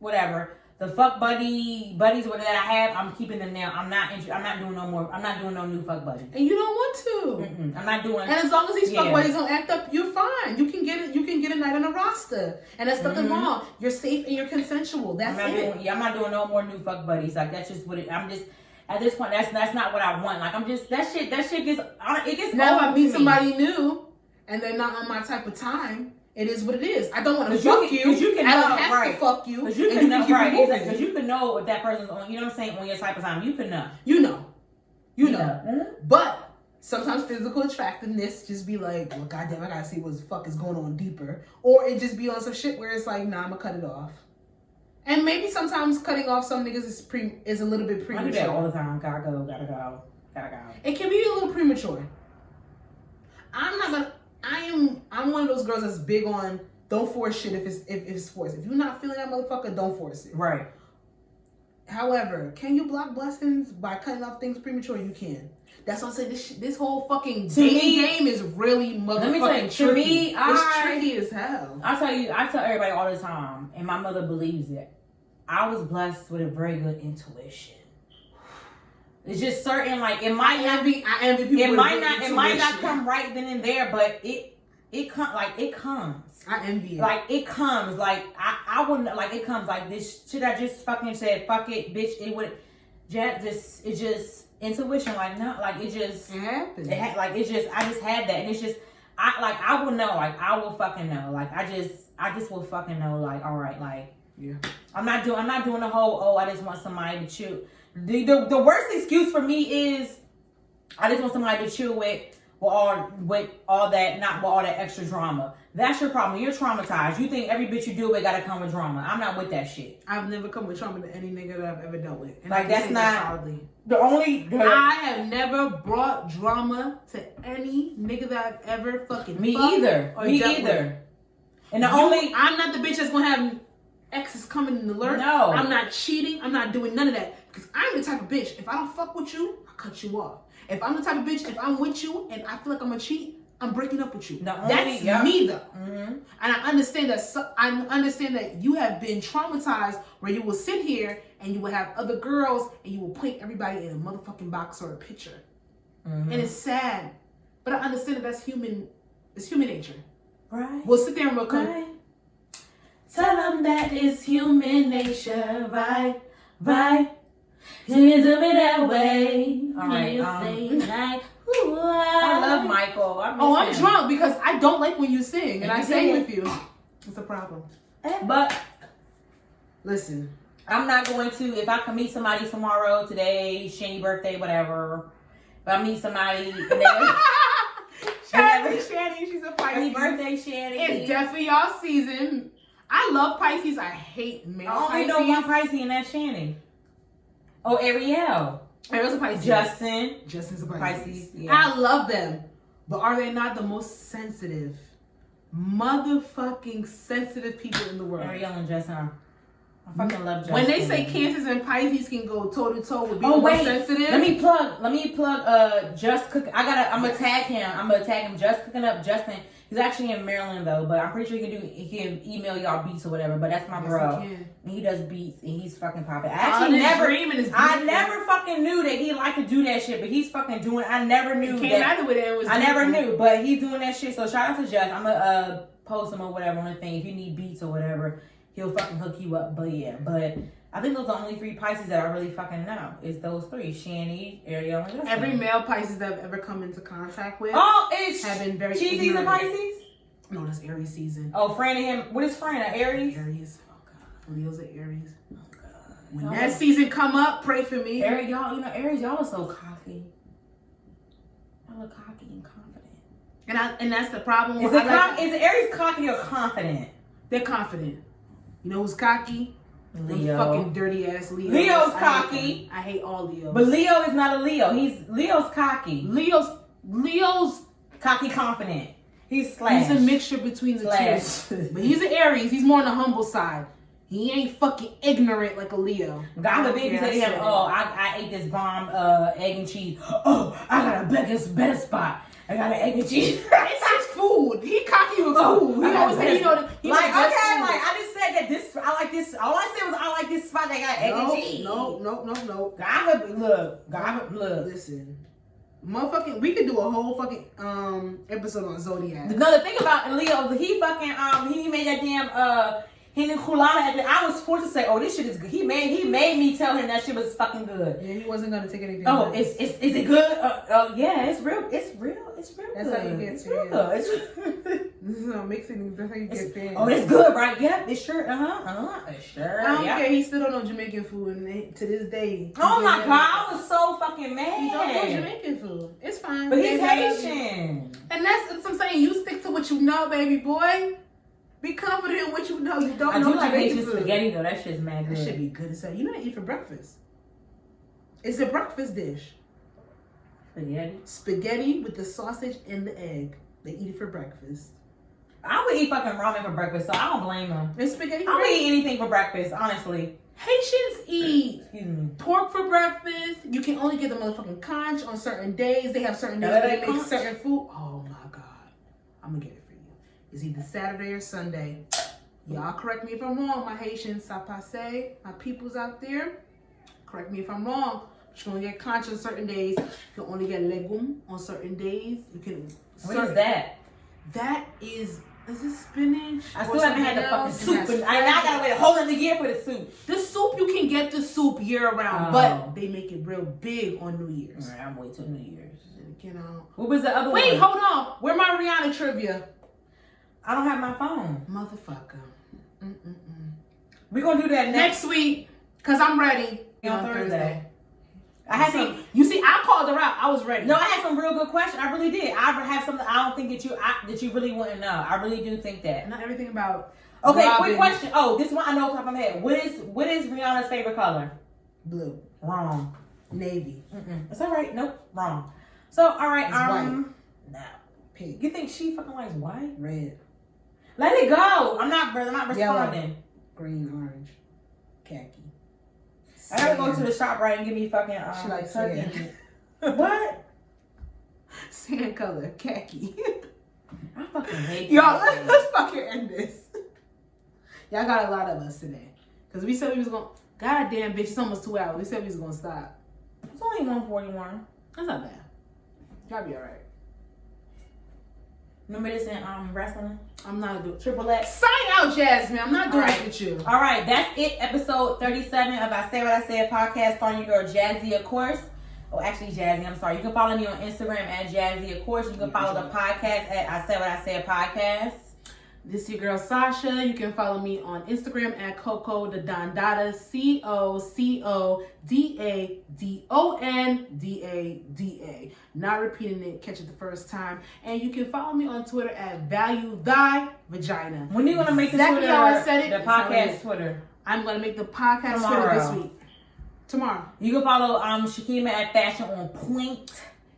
whatever, the fuck buddies that I have, I'm keeping them now. I'm not doing no more. I'm not doing no new fuck buddies. And you don't want to. I'm not doing. And as long as these fuck buddies don't act up, you're fine. You can get it. You can get a night on a roster, and that's nothing wrong. You're safe and you're consensual. That's it. I'm not doing no more new fuck buddies. Like that's just what it. I'm just at this point. That's not what I want. Like I'm just that shit gets. It gets. Now if I meet somebody new and they're not on my type of time. It is what it is. I don't want to fuck you. You can I don't have to fuck you. Because you can know, because you can know if that person's on. You know what I'm saying? On your type of time, you can know. You know. But sometimes physical attractiveness just be like, well, goddamn, I gotta see what the fuck is going on deeper, or it just be on some shit where it's like, nah, I'm gonna cut it off. And maybe sometimes cutting off some niggas is a little bit premature. I do that all the time. Gotta go. It can be a little premature. I'm one of those girls that's big on don't force shit if it's forced. If you're not feeling that motherfucker, don't force it. Right. However, can you block blessings by cutting off things premature? You can. That's what I'm saying. This whole fucking game is really motherfucking tricky. To me, it's tricky as hell. I tell everybody all the time, and my mother believes it. I was blessed with a very good intuition. It's just certain, like it might not be. I envy people. It might not come right then and there, but it comes. I envy it. Like it comes. Like I wouldn't like it comes like this shit. I just fucking said fuck it, bitch. It would it's just intuition. Like no, like it just happens. I just had that, and it's just I will know. Like I will fucking know. Like I just will fucking know. Like all right, like yeah. I'm not doing the whole I just want somebody to chew. The worst excuse for me is I just want somebody to chill with all that extra drama. That's your problem. You're traumatized. You think every bitch you deal with gotta come with drama. I'm not with that shit. I've never come with trauma to any nigga that I've ever dealt with. And like that's not the only. I have never brought drama to any nigga that I've ever fucking Me either. And I'm not the bitch that's gonna have exes coming in the lurk. No. I'm not cheating. I'm not doing none of that. Because I'm the type of bitch, if I don't fuck with you, I'll cut you off. If I'm the type of bitch, if I'm with you and I feel like I'm gonna cheat, I'm breaking up with you. That's me though. And I understand that you have been traumatized where you will sit here and you will have other girls and you will paint everybody in a motherfucking box or a picture. And it's sad. But I understand that that's human. It's human nature. Right. We'll sit there and we'll come. Right. Tell them that it's human nature. Right. You do me that way. All right. I love Michael. I'm drunk because I don't like when you sing, and I sing with you. It's a problem. But listen, I'm not going to. If I can meet somebody tomorrow, today, Shani birthday, whatever. If I meet somebody, Shani, she's a Pisces. Happy birthday, Shani. It's definitely y'all season. I love Pisces. I hate male Pisces. I only know one Pisces, and that's Shani. Oh, Ariel. Ariel's a Pisces. Justin's a Pisces. Yeah. I love them. But are they not the most sensitive, motherfucking sensitive people in the world? Ariel and Justin are. I fucking love Justin. When they say Cancers and Pisces can go toe to toe with being more sensitive. Let me plug Just Cook. I'm gonna tag him. Just Cooking Up Justin. He's actually in Maryland though, but I'm pretty sure he can email y'all beats or whatever. But that's my bro. And he does beats and he's fucking popping. I never fucking knew that he liked to do that shit, but he's fucking doing. I never knew that. I never knew, but he's doing that shit. So shout out to Just. I'm gonna post him or whatever on the thing. If you need beats or whatever, he'll fucking hook you up. But yeah, but I think those are the only 3 Pisces that I really fucking know. Is those 3. Shani, Ariel, and Justin. Every male Pisces that I've ever come into contact with have been very Cheesy's a Pisces? No, that's Aries season. Oh, Fran and him. What is Fran? Aries? Aries. Oh, God. Leo's an Aries. Oh, God. When y'all that season come up, pray for me. Aries, y'all, Aries, y'all are so cocky. Y'all are cocky and confident. And that's the problem. Is Aries cocky or confident? They're confident. You know who's cocky? Leo. Them fucking dirty ass Leo. Leo's cocky. I hate all Leos. But Leo is not a Leo. Leo's cocky. Leo's cocky confident. He's a mixture between the two. But he's an Aries. He's more on the humble side. He ain't fucking ignorant like a Leo. God the baby said to him, I ate this bomb egg and cheese. Oh, I got a better spot. I got an egg and cheese. It's his food. He cocky with food. He always said, I just said that this, I like this. All I said was I like this spot that got egg and cheese. No. God, look. Listen. Motherfucking, we could do a whole fucking episode on Zodiac. The thing about Leo, he fucking he made that damn Henny Kulana. I was forced to say, oh, this shit is good. He made me tell him that shit was fucking good. Yeah, he wasn't gonna take anything. Oh, is it good? Yeah, it's real. It's real. That's good. how you get it's fans. real good. This is not mixing. That's how you get fans. Oh, it's good, right? Yeah, it's sure. It's sure. I don't care. He still don't know Jamaican food, and to this day. Oh my God, I was so fucking mad. He don't know Jamaican food. It's fine. But he's Haitian. And that's what I'm saying. You stick to what you know, baby boy. Be confident in what you know. You don't know I do like Haitian food. spaghetti though. That shit's mad good. That should be good as hell. You know what I eat for breakfast? It's a breakfast dish. Spaghetti with the sausage and the egg. They eat it for breakfast. I would eat fucking ramen for breakfast, so I don't blame them. And spaghetti. I would eat anything for breakfast, honestly. Haitians eat pork for breakfast. You can only get the motherfucking conch on certain days. They have certain days where they make certain food. Oh my God. I'm gonna get it for you. It's either Saturday or Sunday. Y'all correct me if I'm wrong, my Haitians, ça passe, my peoples out there. Correct me if I'm wrong. But you can only get conch on certain days. You can only get legume on certain days. You can. What is that? That is it spinach? I still haven't had the fucking soup. I gotta wait a whole other year for the soup. The soup, you can get the soup year round, but they make it real big on New Year's. All right, I'm waiting till New Year's. You know. What was the other one? Wait, hold on. Where my Rihanna trivia? I don't have my phone. Motherfucker. We're gonna do that next week, cause I'm ready. On Thursday. I had some. You see, I called her out. I was ready. No, I had some real good questions. I really did. I have something. I don't think that you really wouldn't know. I really do think that. Not everything about. Okay, Robin. quick question. Oh, this one I know off the top of my head. What is Rihanna's favorite color? Blue. Wrong. Navy. It's all right. Nope. Wrong. So all right. White. No. Pink. You think she fucking likes white? Red. Let it go. I'm not responding. Yellow. Green, orange, khaki. I gotta go to the shop right and give me fucking she likes sand. What? Sand color, khaki. I fucking hate y'all. Let's fucking end this. Y'all got a lot of us today, cause we said we was gonna. God damn, bitch, it's almost 2 hours. We said we was gonna stop. It's only 1:41. That's not bad. Y'all be all right. Remember this in wrestling? I'm not doing Triple X. Sign out, Jasmine. I'm not doing this with you. All right, that's it. Episode 37 of I Say What I Said podcast. Starring your girl Jazzy, of course. Oh, actually, Jazzy. I'm sorry. You can follow me on Instagram at Jazzy, of course. You can follow the podcast at I Say What I Said podcast. This is your girl Sasha. You can follow me on Instagram at Coco the Dondada, COCODADONDADA. Not repeating it, catch it the first time. And you can follow me on Twitter at Value Thy Vagina. When are you gonna make the Twitter? How I said it. The podcast Twitter. I'm gonna make the podcast Twitter this week. Tomorrow. You can follow Keema at Fashion on Point.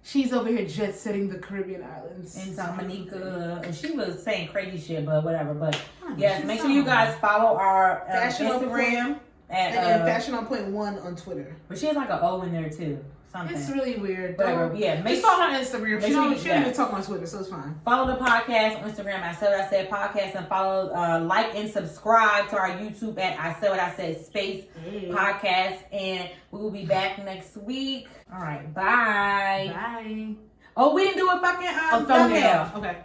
She's over here jet setting the Caribbean islands. In Dominica. And she was saying crazy shit, but whatever. But yes, make sure you guys follow our Instagram. And then Fashion on Point 1 on Twitter. But she has like an O in there too. Something. It's really weird. Whatever. Yeah. Just follow her on Instagram. She don't even talk on Twitter, so it's fine. Follow the podcast on Instagram. I Said What I Said podcast. And follow, like, and subscribe to our YouTube at I Said What I Said space podcast. And we will be back next week. All right. Bye. Bye. Oh, we didn't do a fucking thumbnail. Okay.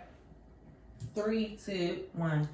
3, 2, 1.